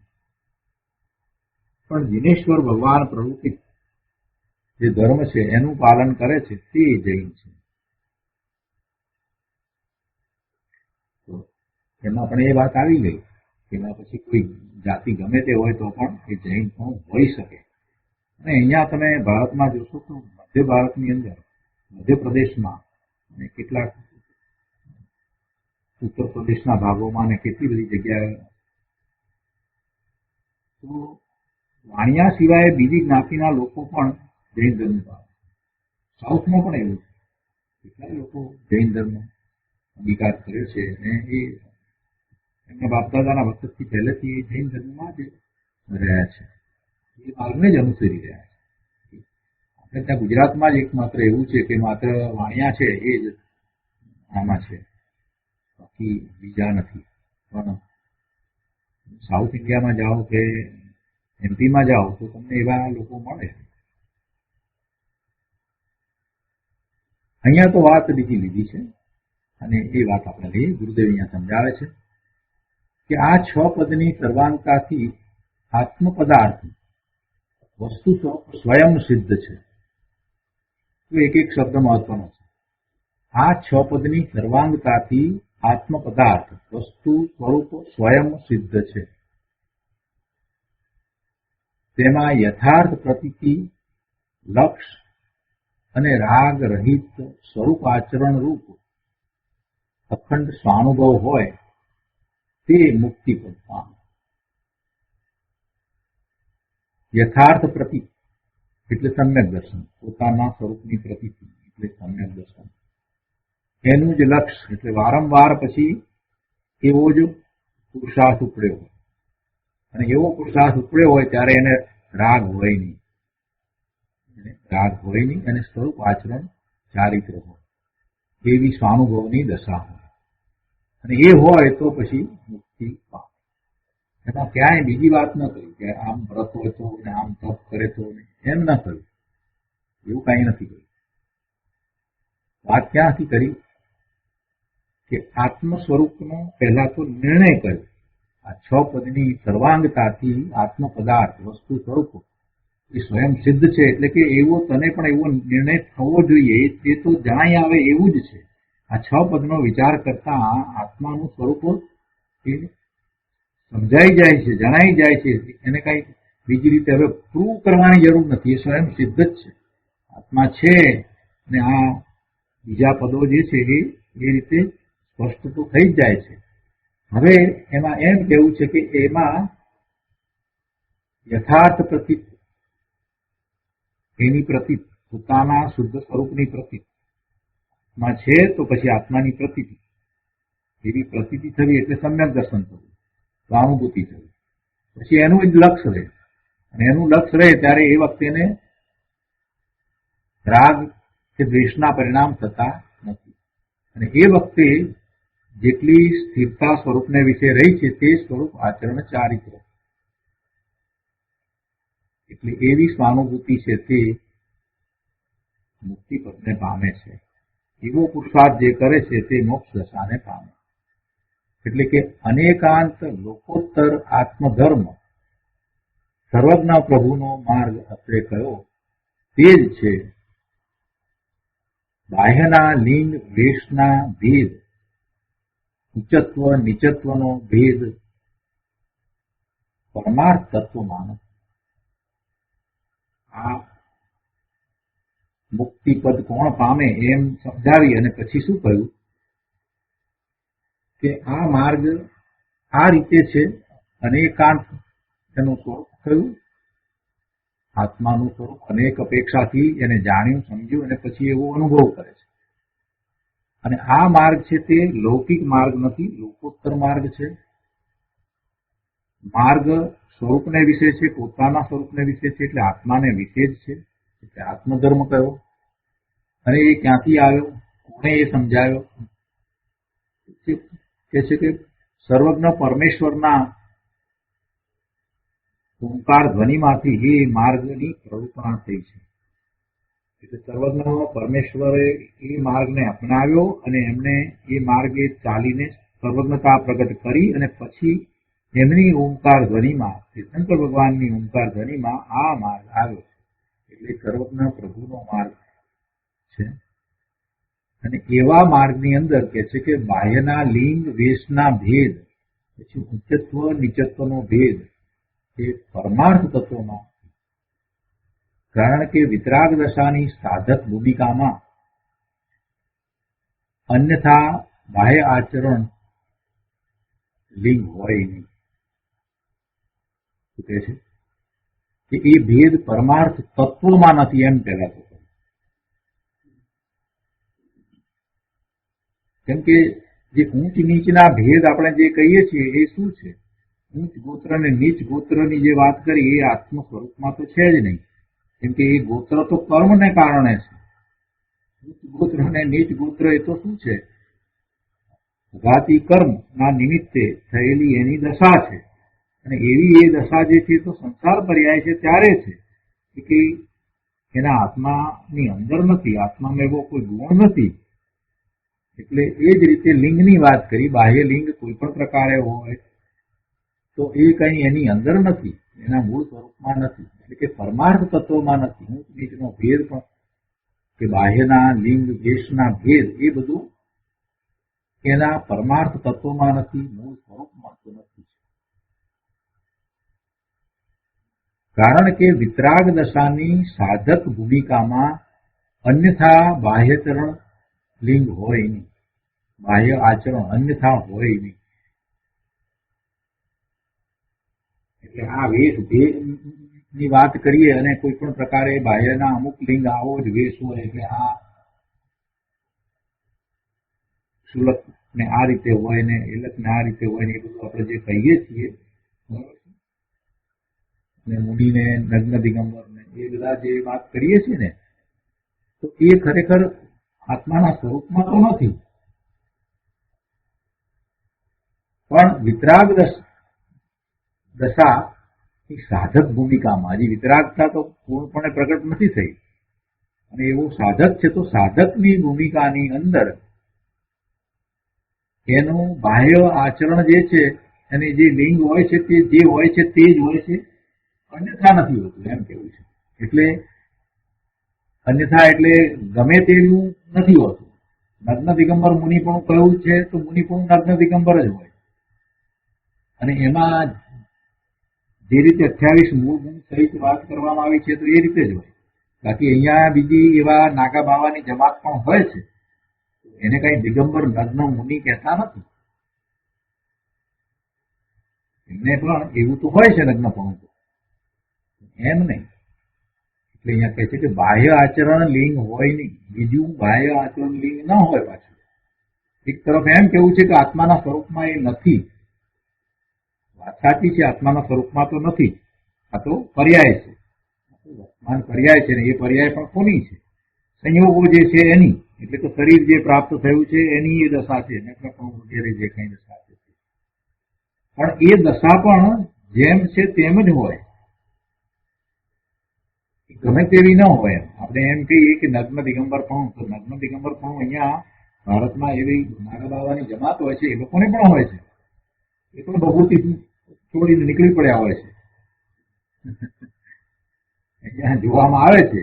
Speaker 2: પણ જીનેશ્વર ભગવાન પ્રવૃત્તિ જે ધર્મ છે એનું પાલન કરે છે તે જૈન છે. એમાં પણ એ વાત આવી ગઈ કે એમાં પછી કોઈ જાતિ ગમે તે હોય તો પણ એ જૈન પણ હોઈ શકે. અને અહીંયા તમે ભારતમાં જોશો તો મધ્ય ભારતની અંદર મધ્યપ્રદેશમાં અને કેટલાક ઉત્તર પ્રદેશના ભાગોમાં અને કેટલી બધી જગ્યાએ તો વાણિયા સિવાય બીજી જ્ઞાતિના લોકો પણ જૈન ધર્મ પાળે. સાઉથમાં પણ એવું છે. કેટલાય લોકો જૈન ધર્મ અંગીકાર કર્યો છે અને એ એમના બાપદાદાના વખતથી પહેલેથી એ જૈન ધર્મમાં જ રહ્યા છે. એ માર્ગને જ અનુસરી રહ્યા છે. આપણે ત્યાં ગુજરાતમાં જ એકમાત્ર એવું છે કે માત્ર વાણિયા છે એ જ આમાં છે, બાકી બીજા નથી. પણ સાઉથ ઇન્ડિયામાં જાઓ કે એમપીમાં જાઓ તો તમને એવા લોકો મળે. અહીંયા તો વાત બીજી લીધી છે અને એ વાત આપણે લઈએ. ગુરુદેવ અહીંયા સમજાવે છે કે આ 6 પદની સર્વાંગતાથી આત્મ પદાર્થ વસ્તુ સ્વયં સિદ્ધ છે. તો એક એક શબ્દ મહત્વનો છે. આ 6 પદની સર્વાંગતાથી આત્મ પદાર્થ વસ્તુ સ્વરૂપ સ્વયં સિદ્ધ છે. તેમાં યથાર્થ પ્રતીતિ, લક્ષ અને રાગ રહિત સ્વરૂપ આચરણ રૂપ અખંડ સ્વાનુભવ હોય તે મુક્તિ પદ પામે. યથાર્થ પ્રતીતિ એટલે સમ્યક દર્શન, પોતાના સ્વરૂપની પ્રતીતિ એટલે સમ્યક દર્શન. એનું જ લક્ષ એટલે વારંવાર પછી એવો જ પુરુષાર્થ ઉપડ્યો હોય, અને એવો પુરુષાર્થ ઉપડ્યો હોય ત્યારે એને રાગ હોય નહીં, અને સ્વરૂપ આચરણ ચારિત્ર હોય એવી સ્વાનુભવની દશા હોય, અને એ હોય તો પછી મુક્તિ પામે. એમાં ક્યાંય બીજી વાત ન કરી કે આમ વ્રત હોય તો ને આમ તપ કરે તો એમ ન કર્યું, એવું કાંઈ નથી કર્યું. વાત ક્યાંથી કરી કે આત્મ સ્વરૂપનો પહેલા તો નિર્ણય કર્યો. આ 6 પદની સર્વાંગતાથી આત્મ પદાર્થ વસ્તુ સ્વરૂપ એ સ્વયં સિદ્ધ છે. એટલે કે એવો તને પણ એવો નિર્ણય થવો જોઈએ, તે તો જણાઈ આવે એવું જ છે. આ 6 પદનો વિચાર કરતા આત્માનું સ્વરૂપ એ સમજાઈ જાય છે, જણાઈ જાય છે. એને કઈ બીજી રીતે હવે પ્રૂવ કરવાની જરૂર નથી, એ સ્વયં સિદ્ધ જ છે. આત્મા છે ને આ બીજા પદો જે છે એ રીતે સ્પષ્ટ તો થઈ જ જાય છે. હવે એમાં એમ કહેવું છે કે એમાં યથાર્થ પ્રતીત, એની પ્રતીત, પોતાના શુદ્ધ સ્વરૂપની પ્રતીત માં છે તો પછી આત્માની પ્રતીતિ, એવી પ્રતીતિ થવી એટલે સમ્યક દર્શન થવું, સ્વાનુભૂતિ થવી. પછી એનું જ લક્ષ્ય રહે, અને એનું લક્ષ્ય રહે ત્યારે એ વખતે એને રાગ કે દ્વેષના પરિણામ થતા નથી. અને એ વખતે જેટલી સ્થિરતા સ્વરૂપને વિશે રહી છે તે સ્વરૂપ આચરણ ચારિત્ર, એટલે એવી સ્વાનુભૂતિ છે તે મુક્તિ પદને પામે છે. એવો પુરુષાર્થ જે કરે છે તે મોક્ષ દશાને પામે. એટલે કે અનેકાંત લોકોત્તર આત્મધર્મ સર્વજ્ઞ પ્રભુનો માર્ગ અત્રે કયો તે જ છે. બાહ્યના લિંગ વેશના ભેદ, ઉચ્ચત્વ નીચત્વનો ભેદ પરમાર્થ તત્વ માનવ. આ મુક્તિપદ કોણ પામે એમ સમજાવી અને પછી શું કહ્યું કે આ માર્ગ આ રીતે છે. અનેકાંત એનું સ્વરૂપ થયું, આત્માનું સ્વરૂપ અનેક અપેક્ષાથી એને જાણ્યું સમજ્યું અને પછી એવો અનુભવ કરે છે. અને આ માર્ગ છે તે લૌકિક માર્ગ નથી, લોકોત્તર માર્ગ છે. માર્ગ સ્વરૂપને વિશે છે, પોતાના સ્વરૂપને વિશે છે, એટલે આત્માને વિશે જ છે. એટલે આત્મધર્મ કયો અને એ ક્યાંથી આવ્યો, કોણે એ સમજાવ્યો કે છે કે સર્વજ્ઞ પરમેશ્વરના ઓંકાર ધ્વનિમાંથી એ માર્ગની પ્રવૃત્તિ થઈ છે. એટલે સર્વજ્ઞ પરમેશ્વરે એ માર્ગને અપનાવ્યો અને એમને એ માર્ગે ચાલીને સર્વજ્ઞતા પ્રગટ કરી અને પછી એમની ઓંકાર ધ્વનિમાં, શંકર ભગવાનની ઓંકાર ધ્વનિમાં આ માર્ગ આવ્યો છે. એટલે સર્વજ્ઞ પ્રભુનો માર્ગ છે. અને એવા માર્ગની અંદર કે છે કે બાહ્યના લિંગ વેશના ભેદ, પછી ઉચ્ચત્વ નીચત્વનો ભેદ એ પરમાર્થ તત્વમાં, કારણ કે વિતરાગ દશાની સાધક ભૂમિકામાં અન્યથા બાહ્ય આચરણ લિંગ હોય નહીં. શું કહે છે કે એ ભેદ પરમાર્થ તત્વમાં નથી, એમ કહેવાતું. કેમ કે જે ઊંચ નીચના ભેદ આપણે જે કહીએ છીએ એ શું છે? ઊંચ ગોત્ર અને નીચ ગોત્રની જે વાત કરી એ આત્મ સ્વરૂપમાં તો છે જ નહીં. કેમ કે એ ગોત્ર તો કર્મને કારણે છે. ઊંચ ગોત્ર અને નીચ ગોત્ર એ તો શું છે? ઘાતી કર્મ ના નિમિત્તે થયેલી એની દશા છે. અને એવી એ દશા જે છે તો સંસાર પર્યાય છે ત્યારે છે કે એના આત્માની અંદર નથી, આત્મામાં એવો કોઈ ગુણ નથી. એટલે એ જ રીતે લિંગની વાત કરી, બાહ્ય લિંગ કોઈ પણ પ્રકારે હોય તો એ કઈ એની અંદર નથી, એના મૂળ સ્વરૂપમાં નથી, એટલે કે પરમાર્થ તત્વમાં નથી. ઊંચ નીચનો ભેદ પણ કે બાહ્યના લિંગ વેશના ભેદ એ બધું એના પરમાર્થ તત્વમાં નથી, મૂળ સ્વરૂપમાં તો નથી. કારણ કે વિતરાગ દશાની સાધક ભૂમિકામાં અન્યથા બાહ્યચરણ લિંગ હોય નહીં, બાહ્ય આચરણ અન્યથા હોય નહીં. એટલે આ વેશ ભેદની વાત કરીએ અને કોઈ પણ પ્રકારે બાહ્યના અમુક લિંગ આવો જ વેશ હોય એટલે આ શુલક ને આ રીતે હોય ને એલક ને આ રીતે હોય ને એ બધું આપણે જે કહીએ છીએ ને મુનિને નગ્ન દિગંબર ને એ બધા જે વાત કરીએ છીએ ને તો એ ખરેખર આત્માના સ્વરૂપમાં તો નથી. પણ વિતરાગ દશા એ સાધક ભૂમિકામાં, હજી વિતરાગતા તો પૂર્ણપણે પ્રગટ નથી થઈ અને એવો સાધક છે તો સાધકની ભૂમિકાની અંદર એનું બાહ્ય આચરણ જે છે અને જે લિંગ હોય છે તે જે હોય છે તે જ હોય છે, અન્યથા નથી હોતું, એમ કેવું છે. એટલે અન્યથા એટલે ગમે તેવું નથી હોતું. નગ્ન દિગંબર મુનિ પણ કહ્યું છે તો મુનિ પણ નગ્ન દિગંબર જ હોય. અને એમાં જે રીતે 28 મૂળ ગુણ સહિત વાત કરવામાં આવી છે તો એ રીતે જ હોય. બાકી અહીંયા બીજી એવા નાગા બાવાની જમાત પણ હોય છે, એને કઈ દિગંબર નગ્ન મુનિ કહેતા નથી. એમને પણ એવું તો હોય છે નગ્ન પણ, એમ નહીં. એટલે અહીંયા કહે છે કે બાહ્ય આચરણ લિંગ હોય નહીં, બીજું બાહ્ય આચરણ લિંગ ન હોય. પાછું એક તરફ એમ કેવું છે કે આત્માના સ્વરૂપમાં એ નથી. વાત સાચી છે, આત્માના સ્વરૂપમાં તો નથી, આ તો પર્યાય છે, વર્તમાન પર્યાય છે ને એ પર્યાય પણ કોની છે? સંયોગો જે છે એની. એટલે તો શરીર જે પ્રાપ્ત થયું છે એની એ દશા છે, વગેરે જે કઈ દશા છે. પણ એ દશા પણ જેમ છે તેમ જ હોય, ગમે તેવી ન હોય. આપણે એમ કહીએ કે નગ્ન દિગંબર પણ, તો નગ્ન દિગંબર પણ અહીંયા ભારતમાં એવી નાગા બાવાની જમાત હોય છે, એ લોકોને પણ હોય છે. એ પણ ભભૂતિ છોડીને નીકળી પડ્યા હોય છે, અહીંયા જોવામાં આવે છે.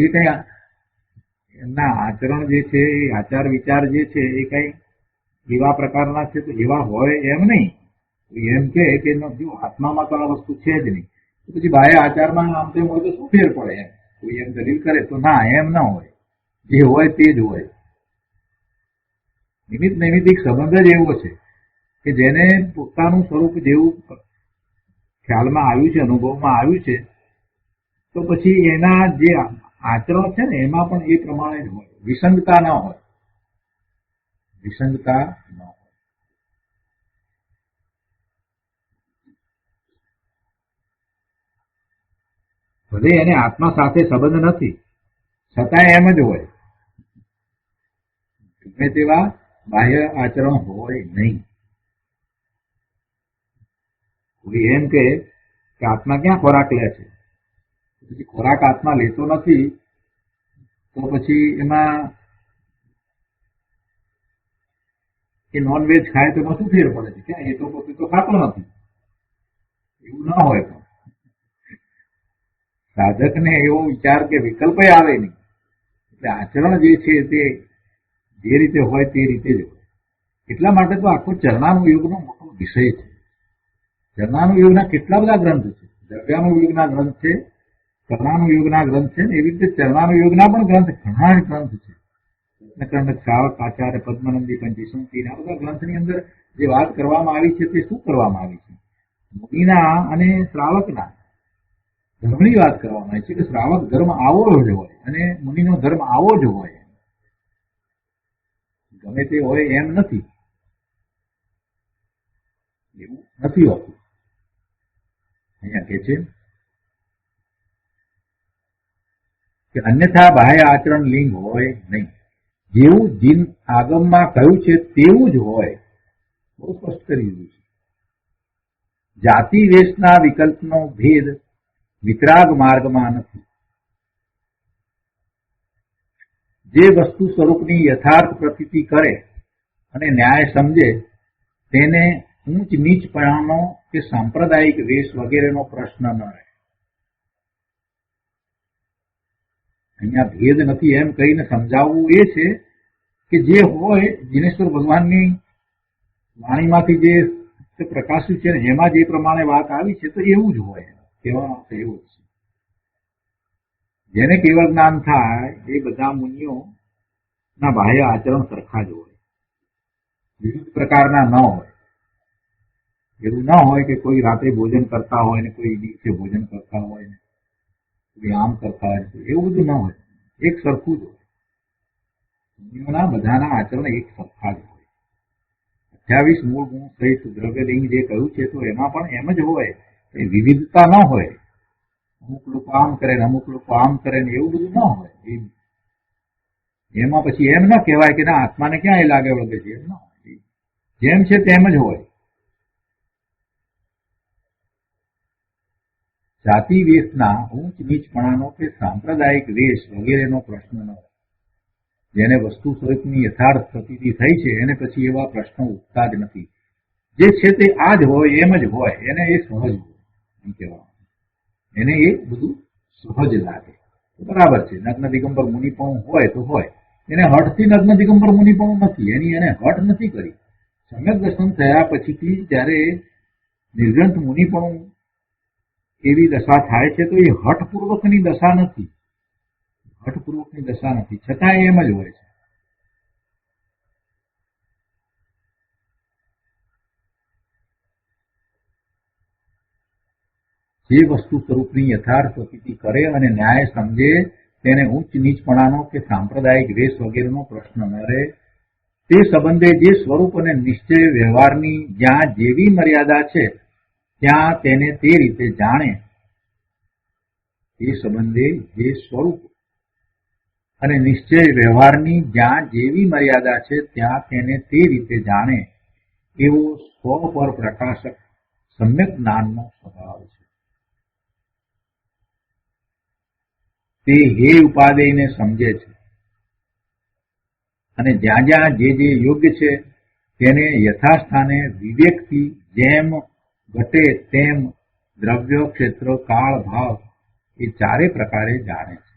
Speaker 2: એ કઈ એમના આચરણ જે છે એ આચાર વિચાર જે છે એ કઈ એવા પ્રકારના છે તો એવા હોય એમ નહીં. એમ કે જો આત્મામાં તો આ વસ્તુ છે જ નહીં તો પછી બાહ્ય આચારમાં આમ તેમ હોય તો શું ફેર પડે? એમ કોઈ એમ દલીલ કરે તો ના, એમ ના હોય, જે હોય તે જ હોય. નિમિત્ત નૈમિત્તિક સંબંધ જ એવો છે કે જેને પોતાનું સ્વરૂપ જેવું ખ્યાલમાં આવ્યું છે, અનુભવમાં આવ્યું છે, તો પછી એના જે આચરણ છે ને એમાં પણ એ પ્રમાણે જ હોય, વિસંગતા ન હોય, વિસંગતા ન હોય. ભલે એને આત્મા સાથે સંબંધ નથી છતાં એમ જ હોય, ગમે તેવા બાહ્ય આચરણ હોય નહીં. કોઈ એમ કે આત્મા ક્યાં ખોરાક લે છે, પછી ખોરાક આત્મા લેતો નથી તો પછી એમાં એ નોનવેજ ખાય તો શું ફેર પડે છે? ક્યાં, એ તો પોતે તો ખાતો નથી. એવું ના હોય. પણ સાધકને એવો વિચાર કે વિકલ્પ આવે નહીં એટલે આચરણ જે છે તે જે રીતે હોય તે રીતે જ હોય. એટલા માટે તો આખો ચરણાનુયોગનો મોટો વિષય છે. ચરણાનુયોગના કેટલા બધા ગ્રંથ છે. દ્રવ્યાનુયોગના ગ્રંથ છે, ચરણાનુયોગના ગ્રંથ છે, એવી રીતે ચરણાનુયોગના પણ ગ્રંથ ઘણા જ ગ્રંથ છે. રત્નકર્ણક, શ્રાવક, આચાર્ય, પદ્મનંદી, પંચીસંતિ આ બધા ગ્રંથની અંદર જે વાત કરવામાં આવી છે તે શું કરવામાં આવી છે? મુનિના અને શ્રાવકના ધર્મની વાત કરવામાં આવી છે કે શ્રાવક ધર્મ આવો જ હોય અને મુનિનો ધર્મ આવો જ હોય, ગમે તે હોય એમ નથી, એવું નથી હોતું. અહીંયા કે છે કે અન્યથા બાહ્ય આચરણ લિંગ હોય નહીં. જેવું જીન આગમમાં કહ્યું છે તેવું જ હોય. બહુ સ્પષ્ટ કરી દીધું છે. જાતિ વેશના વિકલ્પનો ભેદ વિતરાગ માર્ગમાં નથી. જે વસ્તુ સ્વરૂપની યથાર્થ પ્રતીતિ કરે અને ન્યાય સમજે તેને ઊંચ નીચપણાનો કે સાંપ્રદાયિક વેશ વગેરેનો પ્રશ્ન ન રહે. અહીંયા ભેદ નથી એમ કહીને સમજાવવું એ છે કે જે હોય જીનેશ્વર ભગવાનની વાણીમાંથી જે પ્રકાશિત છે એમાં જે પ્રમાણે વાત આવી છે તો એવું જ હોય, કહેવાનો અર્થ એવો જ છે. જેને કેવળ જ્ઞાન થાય એ બધા મુનિઓના બાહ્ય આચરણ સરખા જ હોય, વિવિધ પ્રકારના ન હોય. એવું ન હોય કે કોઈ રાત્રે ભોજન કરતા હોય ને કોઈ દિવસે ભોજન કરતા હોય ને કોઈ આમ કરતા હોય, એવું બધું ન હોય, એક સરખું જ હોય. મુનિઓના બધાના આચરણ એક સરખા જ હોય. 28 મૂળ ગુણ સહિત દ્રવ્યલિંગ જે કહ્યું છે તો એમાં પણ એમ જ હોય, એ વિવિધતા ન હોય. અમુક લોકો આમ કરે ને અમુક લોકો આમ કરે ને એવું બધું ન હોય. એમાં પછી એમ ન કહેવાય કે ના આત્માને ક્યાં એ લાગે વળગે છે, એમ ન હોય. જેમ છે તેમ જ હોય. જાતિ વેશના ઊંચ નીચપણાનો કે સાંપ્રદાયિક વેશ વગેરેનો પ્રશ્ન ન હોય. જેને વસ્તુ સ્વરૂપની યથાર્થ પ્રતીતિ થઈ છે એને પછી એવા પ્રશ્નો ઉઠતા જ નથી. જે છે તે આ જ હોય એમ જ હોય, એને એ સહજ હોય એમ કહેવાનું. એને એ બધું સહજ લાગે. બરાબર છે, નગ્ન દિગંબર મુનિપણું હોય તો હોય. એને હઠથી નગ્ન દિગંબર મુનિપણું નથી, એને હઠ નથી કરી. સમ્યક દર્શન થયા પછીથી જ્યારે નિર્ગ્રંથ મુનિપણું એવી દશા થાય છે તો એ હઠપૂર્વકની દશા નથી, હઠપૂર્વકની દશા નથી, છતાં એમ જ હોય છે. જે વસ્તુ સ્વરૂપની યથાર્થ પ્રતીતિ કરે અને ન્યાય સમજે તેને ઉચ્ચ નીચપણાનો કે સાંપ્રદાયિક વેશ વગેરેનો પ્રશ્ન ન રહે. તે સંબંધે જે સ્વરૂપ અને નિશ્ચય વ્યવહારની જ્યાં જેવી મર્યાદા છે ત્યાં તેને તે રીતે જાણે. તે સંબંધે જે સ્વરૂપ અને નિશ્ચય વ્યવહારની જ્યાં જેવી મર્યાદા છે ત્યાં તેને તે રીતે જાણે એવો સ્વ પર પ્રકાશક સમ્યક જ્ઞાનનો સ્વભાવ છે. તે હે ઉપાદેયને સમજે છે અને જ્યાં જ્યાં જે યોગ્ય છે તેને યથાસ્થાને વિવેકથી જેમ ઘટે તેમ દ્રવ્ય, ક્ષેત્ર, કાળ, ભાવ એ ચારે પ્રકારે જાણે છે.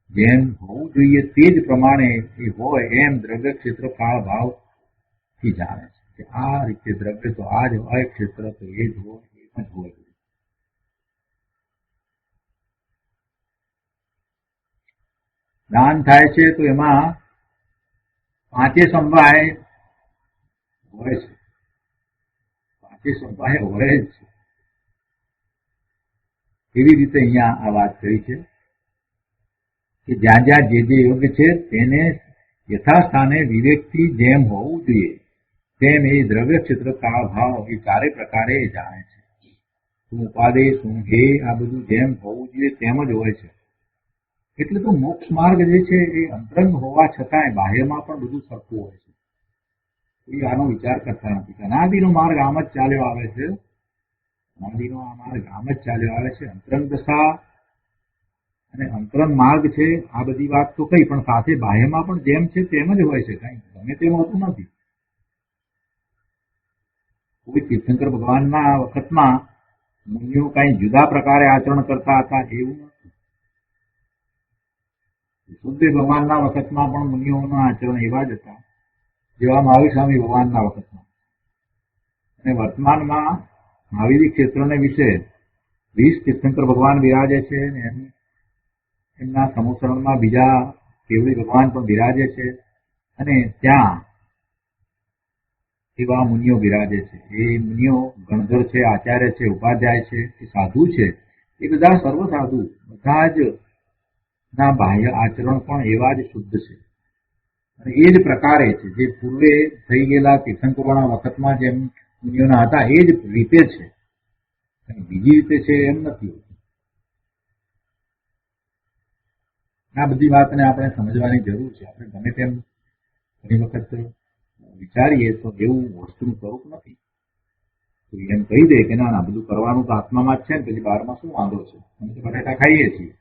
Speaker 2: જેમ હોવું જોઈએ તે જ પ્રમાણે એ હોય એમ દ્રવ્ય, ક્ષેત્ર, કાળ, ભાવથી જાણે છે. આ રીતે દ્રવ્ય તો આ જ હોય, ક્ષેત્ર તો એ જ હોય, એમ જ હોય. દાન થાય છે તો એમાં પાંચે સંભાય હોય છે, પાંચે સંભાય હોય જ છે. એવી રીતે અહીંયા આ વાત કરી છે કે જ્યાં જ્યાં જે યોગ્ય છે તેને યથાસ્થાને વિવેકથી જેમ હોવું જોઈએ તેમ એ દ્રવ્ય, ક્ષેત્ર, કાળ, ભાવ એ ચારે પ્રકારે જાણે છે. શું ઉપાદેય, શું હે, આ બધું જેમ હોવું જોઈએ તેમ જ હોય છે. એટલે તો મોક્ષ માર્ગ જે છે એ અંતરંગ હોવા છતાંય બાહ્યમાં પણ બધું સરખું હોય છે. કોઈ આનો વિચાર કરતા નથી. અનાદિનો માર્ગ આમ જ ચાલ્યો આવે છે, અનાદિનો આ માર્ગ આમ જ ચાલ્યો આવે છે. અંતરંગ દશા અને અંતરંગ માર્ગ છે આ બધી વાત તો કઈ, પણ સાથે બાહ્યમાં પણ જેમ છે તેમ જ હોય છે, કઈ ગમે તેમ હોતું નથી. કોઈ તીર્થંકર ભગવાનના વખતમાં મુનિઓ કઈ જુદા પ્રકારે આચરણ કરતા હતા એવું નથી. સુખદેવ ભગવાનના વખતમાં પણ મુનિઓના આચરણ એવા જ હતા જેવા મહાવીર સ્વામી ભગવાનના વખતમાં. અને વર્તમાનમાં મહાવીરી ક્ષેત્રને વિશે 20 તીર્થંકર ભગવાન બિરાજે છે અને એમના સમુસરણમાં બીજા કેવડી ભગવાન પણ બિરાજે છે અને ત્યાં એવા મુનિઓ બિરાજે છે. એ મુનિઓ ગણધર છે, આચાર્ય છે, ઉપાધ્યાય છે, એ સાધુ છે. એ બધા સર્વ સાધુ બધા જ ના બાહ્ય આચરણ પણ એવા જ શુદ્ધ છે અને એ જ પ્રકારે છે જે પૂર્વે થઈ ગયેલા તીર્થંકરોના વખતમાં જેમ મુનિઓના હતા એ જ રીતે છે. બીજી રીતે છે એમ નથી. આ બધી વાતને આપણે સમજવાની જરૂર છે. આપણે ગમે તેમ ઘણી વખત વિચારીએ તો એવું વસ્તુનું સ્વરૂપ નથી. એમ કહી દે કે ના ના બધું કરવાનું તો આત્મામાં જ છે ને પછી બહારમાં શું વાંધો છે, અમે તો બટાટા ખાઈએ છીએ.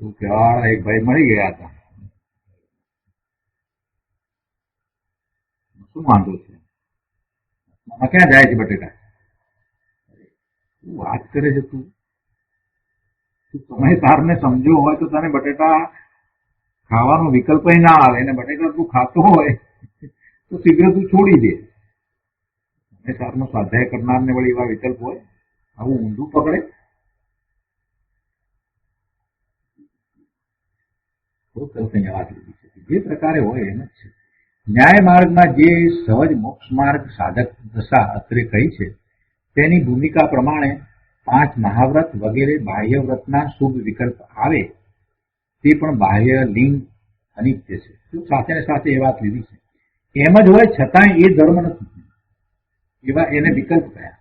Speaker 2: એવું કહેવા એક ભાઈ મળી ગયા હતા. શું વાંધો છે, ક્યાં જાય છે બટેટા? શું વાત કરે છે તું? સમય તારને સમજો હોય તો તને બટેટા ખાવાનો વિકલ્પ ના આવે અને બટેટા તું ખાતો હોય તો શીઘ્ર તું છોડી દે. સમય તારનો સ્વાધ્યાય કરનારને વળી એવા વિકલ્પ હોય? આવું ઊંધું પકડે? વાત લીધી છે જે પ્રકારે હોય એમ જ છે. ન્યાય માર્ગમાં જે સહજ મોક્ષ માર્ગ સાધક દશા અત્રે કહી છે તેની ભૂમિકા પ્રમાણે 5 મહાવ્રત વગેરે બાહ્ય વ્રતના શુભ વિકલ્પ આવે તે પણ બાહ્ય લિંગ અનિત્ય છે. સાથે ને સાથે એ વાત લીધી છે એમ જ હોય છતાં એ ધર્મ નથી, એવા એને વિકલ્પ કયા.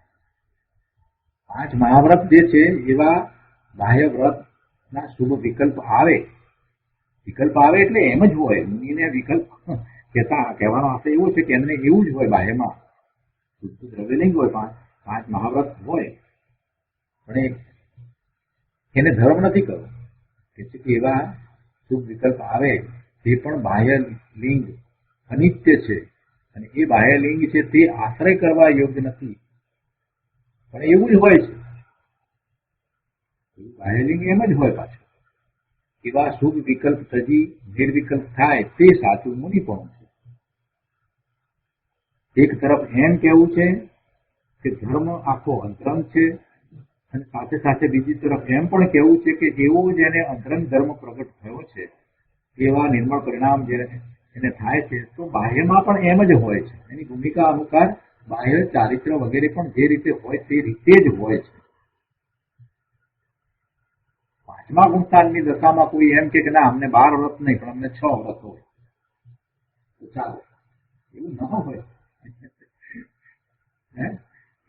Speaker 2: 5 મહાવ્રત જે છે એવા બાહ્ય વ્રતના શુભ વિકલ્પ આવે એટલે એમ જ હોય. મુનિને વિકલ્પ કહેવાનો અર્થ એવો છે કે એમને એવું જ હોય બાહ્યમાં શુદ્ધ દ્રવ્યલિંગ હોય, 5 મહાવ્રત હોય પણ એને ધર્મ નથી કરવો. કે એવા શુભ વિકલ્પ આવે તે પણ બાહ્ય લિંગ અનિત્ય છે અને એ બાહ્ય લિંગ છે તે આશ્રય કરવા યોગ્ય નથી પણ એવું જ હોય છે. બાહ્ય લિંગ એમ જ હોય. પાછું એવા શુભ વિકલ્પ થજી નિર્વિકલ્પ થાય તે સાચું મુનિપણું છે. એક તરફ એમ કેવું છે કે ધર્મ આખો અંતરંગ છે અને સાથે સાથે બીજી તરફ એમ પણ કેવું છે કે એવો જેને અંતરંગ ધર્મ પ્રગટ થયો છે એવા નિર્મળ પરિણામ જે એને થાય છે તો બાહ્યમાં પણ એમ જ હોય છે. એની ભૂમિકા અનુસાર બાહ્ય ચારિત્ર વગેરે પણ જે રીતે હોય તે રીતે જ હોય છે. 5મા ગુણસ્થાનની દશામાં કોઈ એમ કે ના અમને 12 વ્રત નહીં પણ અમને 6 વ્રત હોય તો ચાલે. એવું ન હોય,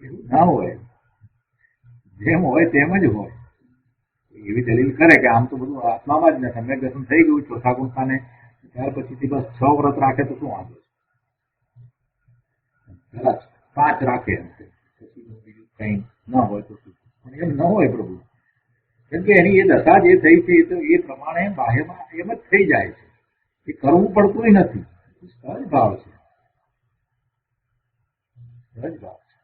Speaker 2: એવું ના હોય. જેમ હોય તેમ જ હોય. એવી દલીલ કરે કે આમ તો બધું આત્મામાં જ ને સમ્યક દર્શન થઈ ગયું 4થા ગુણસ્થાને ત્યાર પછીથી બસ 6 વ્રત રાખે તો શું વાંધો છે? 5 રાખે પછી બીજું કઈ ન હોય તો શું? પણ એમ ન હોય પ્રભુ. કેમ કે એની એ દશા જે થઈ છે તો એ પ્રમાણે બાહ્યમાં એમ જ થઈ જાય છે. એ કરવું પડતું નથી. સહજ ભાવ છે. સહજ ભાવ છે.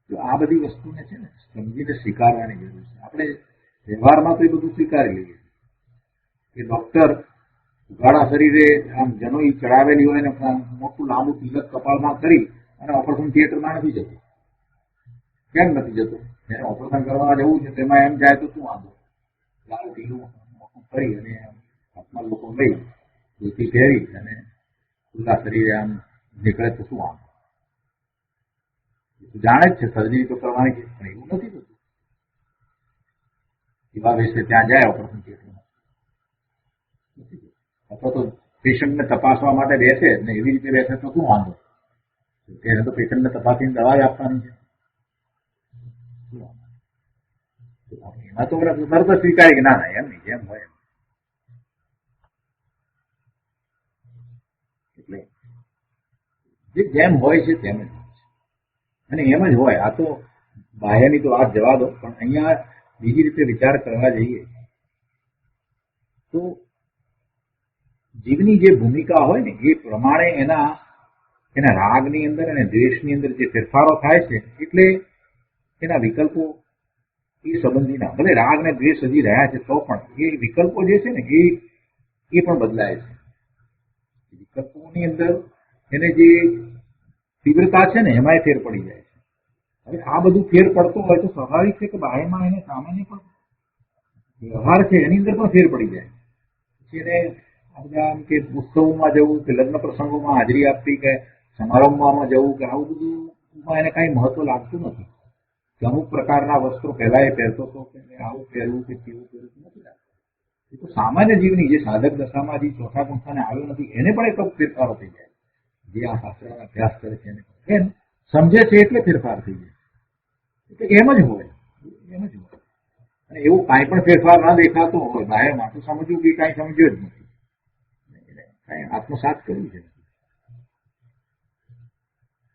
Speaker 2: તો આ બધી વસ્તુને છે ને સમજીને સ્વીકારવાની જરૂર છે. આપણે વ્યવહારમાં તો એ બધું સ્વીકારી લઈએ કે ડોક્ટર ઉઘાડા શરીરે આમ જનોઈ ચડાવેલી હોય ને મોટું લાંબુ તિલક કપાળમાં કરી અને ઓપરેશન થિયેટરમાં નથી જતું. કેમ નથી જતું? એને ઓપરેશન કરવા જવું છે તેમાં એમ જાય તો શું વાંધો? લાલ ઢીલું મોટું કરી અને હાથમાં લોકો લઈ ધોતી પહેરી અને ખુલ્લા શરીરે આમ નીકળે તો શું વાંધો? જાણે જ છે સર્જરી તો કરવાની છે પણ એવું નથી થતું. એવા વિશે ત્યાં જાય ઓપરેશન થિયેટરમાં અથવા તો પેશન્ટને તપાસવા માટે બેસે ને એવી રીતે બેસે તો શું વાંધો? એને તો પેશન્ટને તપાસીને દવા આપવાની છે. એમાં તો તરત જ સ્વીકારી કે ના ના એમ નહીં, જેમ હોય એમ. એટલે જેમ હોય છે તેમ જ હોય છે અને એમ જ હોય. આ તો બાહ્યની તો વાત જવા દો પણ અહીંયા બીજી રીતે વિચાર કરવા જઈએ તો જીવની જે ભૂમિકા હોય ને એ પ્રમાણે એના રાગની અંદર અને દ્વેષની અંદર જે ફેરફારો થાય છે એટલે એના વિકલ્પો એ સંબંધીના ભલે રાગ ને દ્વેષ હજી રહ્યા છે તો પણ એ વિકલ્પો જે છે ને એ પણ બદલાય છે. વિકલ્પોની અંદર એને જે તીવ્રતા છે ને એમાંય ફેર પડી જાય છે. હવે આ બધું ફેર પડતો હોય તો સ્વાભાવિક છે કે બાહ્યમાં એને સામાન્ય પણ વ્યવહાર છે એની અંદર પણ ફેર પડી જાય. પછી એને આ બધા આમ કે ઉત્સવોમાં જવું કે લગ્ન પ્રસંગોમાં હાજરી આપવી કે સમારંભમાં જવું કે આવું બધું એને કઈ મહત્વ લાગતું નથી. કે અમુક પ્રકારના વસ્ત્રો પહેલા એ પહેરતો હતો કે આવું પહેરવું કે તેવું પહેરવું નથી લાગતું. એ તો સામાન્ય જીવની જે સાધક દશામાં જે ચોથા પંખાને આવ્યો નથી એને પણ એક ફેરફારો થઈ જાય. જે આ શાસ્ત્રનો અભ્યાસ કરે છે એને સમજે છે એટલે ફેરફાર થઈ જાય. એટલે એમ જ હોય. અને એવું કાંઈ પણ ફેરફાર ના દેખાતો હોય બાહ્યમાં તો સમજવું કે કાંઈ સમજ્યો જ નથી, કાંઈ આત્મસાત કર્યું છે.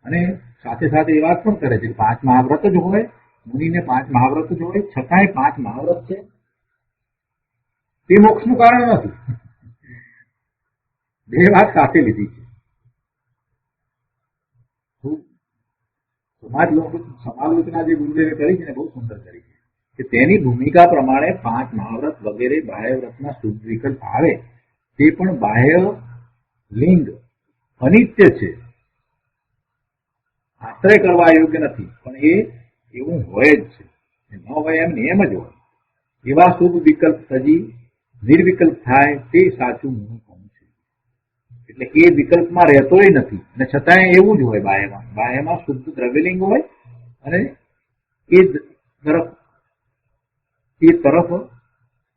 Speaker 2: અને સાથે સાથે એ વાત પણ કરે છે કે 5 મહાવ્રત જ હોય, મુનિને 5 મહાવ્રત જ હોય, છતાંય 5 મહાવ્રત છે તે મોક્ષનું કારણ નથી. બે વાત સાથે લીધી છે. સમાલોચના જે ગુરુદેવે કરી છે ને બહુ સુંદર કરી છે કે તેની ભૂમિકા પ્રમાણે 5 મહાવ્રત વગેરે બાહ્ય વ્રતના શુદ્ધ વિકલ્પ આવે તે પણ બાહ્ય લિંગ અનિત્ય છે, આશ્રય કરવા યોગ્ય નથી, પણ એ એવું હોય જ છે. ન હોય એમ નિયમ જ હોય. એવા શુભ વિકલ્પ સજી નિર્વિકલ્પ થાય તે સાચું મૂળ છે. એટલે એ વિકલ્પમાં રહેતોય નથી અને છતાંય એવું જ હોય. બાહ્યમાં શુદ્ધ દ્રવ્યલિંગ હોય અને એ તરફ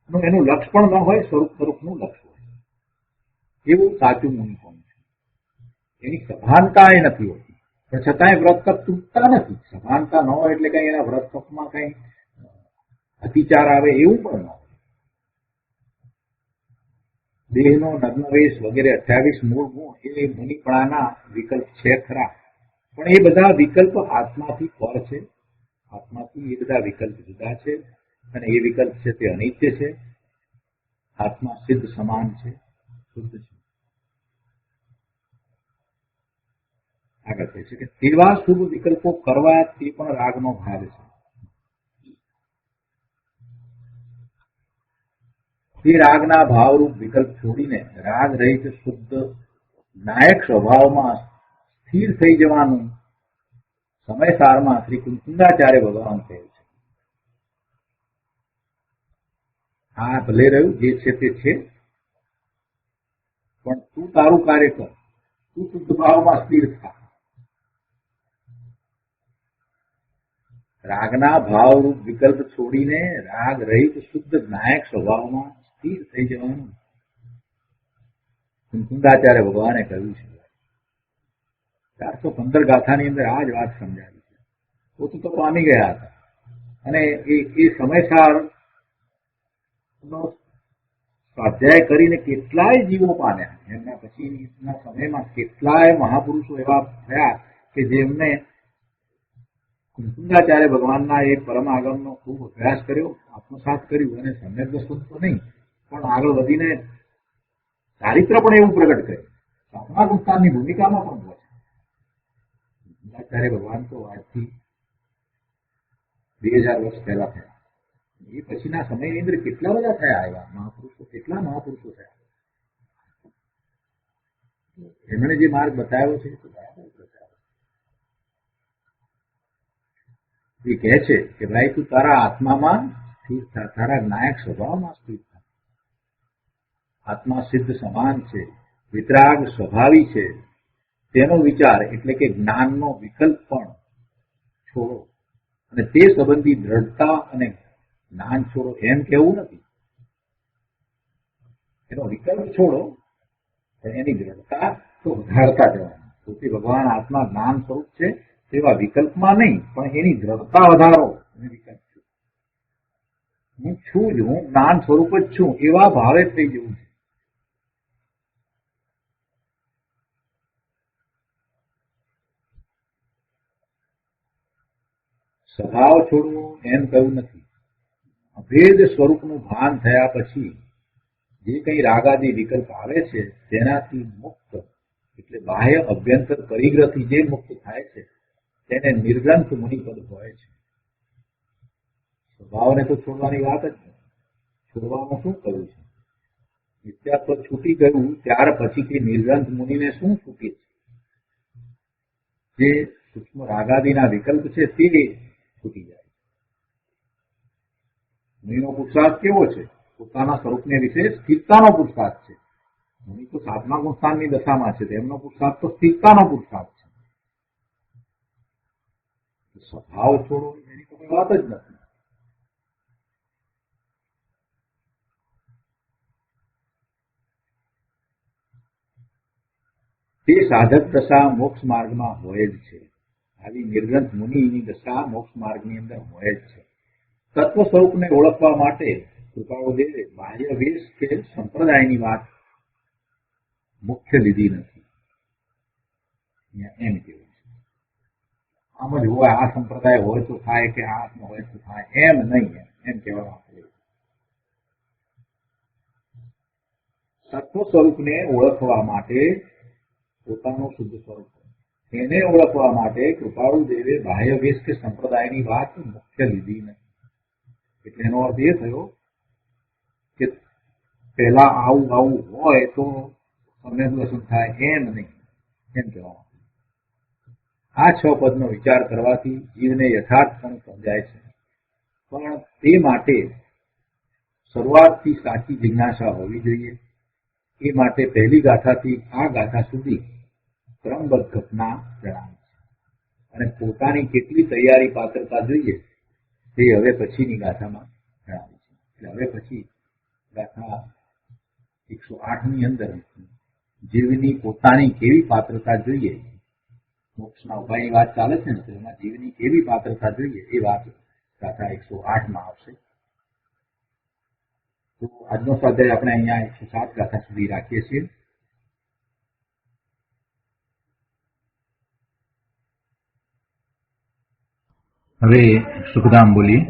Speaker 2: એનું લક્ષ પણ ન હોય, સ્વરૂપનું લક્ષ હોય. એવું સાચું મૂળ છે. એની સભાનતા એ નથી હોતી, પણ છતાંય વ્રત કપ તૂટતા નથી. સભાનતા ન હોય એટલે કઈ એના વ્રત કપમાં કઈ અતિચાર આવે એવું પણ ન હોય. દેહનો નગ્નવેશ વગેરે 28 મૂળ ગુણ એ મુનિપણાના વિકલ્પ છે ખરા, પણ એ બધા વિકલ્પ આત્માથી પર છે. આત્માથી એ બધા વિકલ્પ જુદા છે અને એ વિકલ્પ છે તે અનિત્ય છે. આત્મા સિદ્ધ સમાન છે, શુદ્ધ છે. આગળ કહે છે કે તેવા શુભ વિકલ્પો કરવા તે પણ રાગનો ભાગ છે. તે રાગના ભાવરૂપ વિકલ્પ છોડીને રાગ રહિત શુદ્ધ નાયક સ્વભાવમાં સ્થિર થઈ જવાનું સમયસારમાં શ્રી કુંકુંદાચાર્ય ભગવાન કહે છે. હા ભલે રહ્યું જે છે તે છે, પણ તું તારું કાર્ય કર, તું શુદ્ધ ભાવમાં સ્થિર થા. રાગના ભાવરૂપ વિકલ્પ છોડીને રાગ રહિત શુદ્ધ નાયક સ્વભાવમાં સ્થિર થઈ જવાનું કુંકુંદાચાર્ય ભગવાને કહ્યું છે. 415 ગાથાની અંદર આ જ વાત સમજાવી છે. પોતે તો પામી ગયા હતા અને એ સમયસાર નો સ્વાધ્યાય કરીને કેટલાય જીવો પામ્યા. એમના પછીના સમયમાં કેટલાય મહાપુરુષો એવા થયા કે જેમને કુંકુંદાચાર્ય ભગવાનના એ પરમ આગમનો ખૂબ અભ્યાસ કર્યો, આત્મસાત કર્યું અને સમ્યક દર્શન તો નહીં પણ આગળ વધીને ચારિત્ર પણ એવું પ્રગટ કર્યું. સાતમા ગુપ્તાની ભૂમિકામાં પણ હોય. કુંકુંદાચાર્ય ભગવાન તો આજથી 2000 વર્ષ પહેલા થયા. એ પછીના સમયની અંદર કેટલા બધા થયા એવા મહાપુરુષો, કેટલા મહાપુરુષો થયા. એમણે જે માર્ગ બતાવ્યો છે તો બરાબર બતાવ્યો. એ કહે છે કે ભાઈ તું તારા આત્મામાં સ્થિર થા, તારા નાયક સ્વભાવમાં સ્થિર થા. આત્મા સિદ્ધ સમાન છે, વિતરાગ સ્વભાવી છે. તેનો વિચાર એટલે કે જ્ઞાનનો વિકલ્પ પણ છોડો અને તે સંબંધી દ્રઢતા અને જ્ઞાન છોડો એમ કેવું નથી. એનો વિકલ્પ છોડો પણ એની દ્રઢતા તો વધારતા જવાનું. તેથી ભગવાન આત્મા જ્ઞાન સ્વરૂપ છે તેવા વિકલ્પમાં નહીં પણ એની દ્રઢતા વધારો. વિકલ્પ છું, હું છું જ, હું જ્ઞાન સ્વરૂપ જ છું એવા ભાવે થઈ જવું છે. સ્વભાવ છોડવો એમ કહ્યું નથી. અભેદ સ્વરૂપનું ભાન થયા પછી જે કંઈ રાગાદી વિકલ્પ આવે છે તેનાથી મુક્ત એટલે બાહ્ય અભ્યંતર પરિગ્રહથી જે મુક્ત થાય છે તેને નિર્ગ્રંથ મુનિપદ હોય છે. સ્વભાવને તો છોડવાની વાત જ નથી. છોડવામાં શું કહ્યું છે? મિથ્યાત્વ છૂટી ગયું ત્યાર પછીથી નિર્ગ્રંથ મુનિને શું છૂટે છે? જે સૂક્ષ્મ રાગાદિના વિકલ્પ છે તે છૂટી જાય. મુનિનો પુરુષાર્થ કેવો છે? પોતાના સ્વરૂપને વિશે સ્થિરતાનો પુરુષાર્થ છે. મુનિ તો સાધના ગુણસ્થાનની દશામાં છે, તેમનો પુરુષાર્થ તો સ્થિરતાનો પુરુષાર્થ છે. સ્વભાવ છોડો એની તો કોઈ વાત જ નથી. તે સાધક દશા મોક્ષ માર્ગમાં હોય જ છે. આવી નિર્ગ્રંથ મુનિની દશા મોક્ષ માર્ગની અંદર હોય જ છે. તત્વ સ્વરૂપને ઓળખવા માટે કૃપાળુદેવે બાહ્ય વેશ કે સંપ્રદાયની વાત મુખ્ય લીધી નથી. એમ કેવું છે. આમ જ હોય, આ સંપ્રદાય હોય તો થાય કે આ હોય તો થાય, એમ નહીં. એમ કહેવામાં આવે. તત્વ સ્વરૂપને ઓળખવા માટે પોતાનું શુદ્ધ સ્વરૂપ એને ઓળખવા માટે કૃપાળુ દેવે બાહ્ય વેશ કે સંપ્રદાયની વાત મુખ્ય લીધી નથી. એટલે એનો અર્થ એ થયો કે પહેલા આવું હોય તો તમને દર્શન થાય, એમ નહીં. એમ કહેવામાં આ 6 પદનો વિચાર કરવાથી જીવને યથાર્થપણું સમજાય છે. પણ તે માટે શરૂઆતથી સાચી જિજ્ઞાસા હોવી જોઈએ. એ માટે પહેલી ગાથાથી આ ગાથા સુધી ક્રમબદ્ધ ઘટના જણાવી છે. અને પોતાની કેટલી તૈયારી પાત્રતા જોઈએ તે હવે પછીની ગાથામાં જણાવી છે. એટલે હવે પછી ગાથા 108ની અંદર જીવની પોતાની કેવી પાત્રતા જોઈએ, મોક્ષના ઉપાયની વાત ચાલે છે ને, તો એમાં જીવની કેવી પાત્રતા જોઈએ એ વાત ગાથા 108માં આવશે. તો આજનો સ્વાધ્યાય આપણે અહીંયા 107 ગાથા સુધી રાખીએ છીએ. હવે સુખધામ બોલીએ.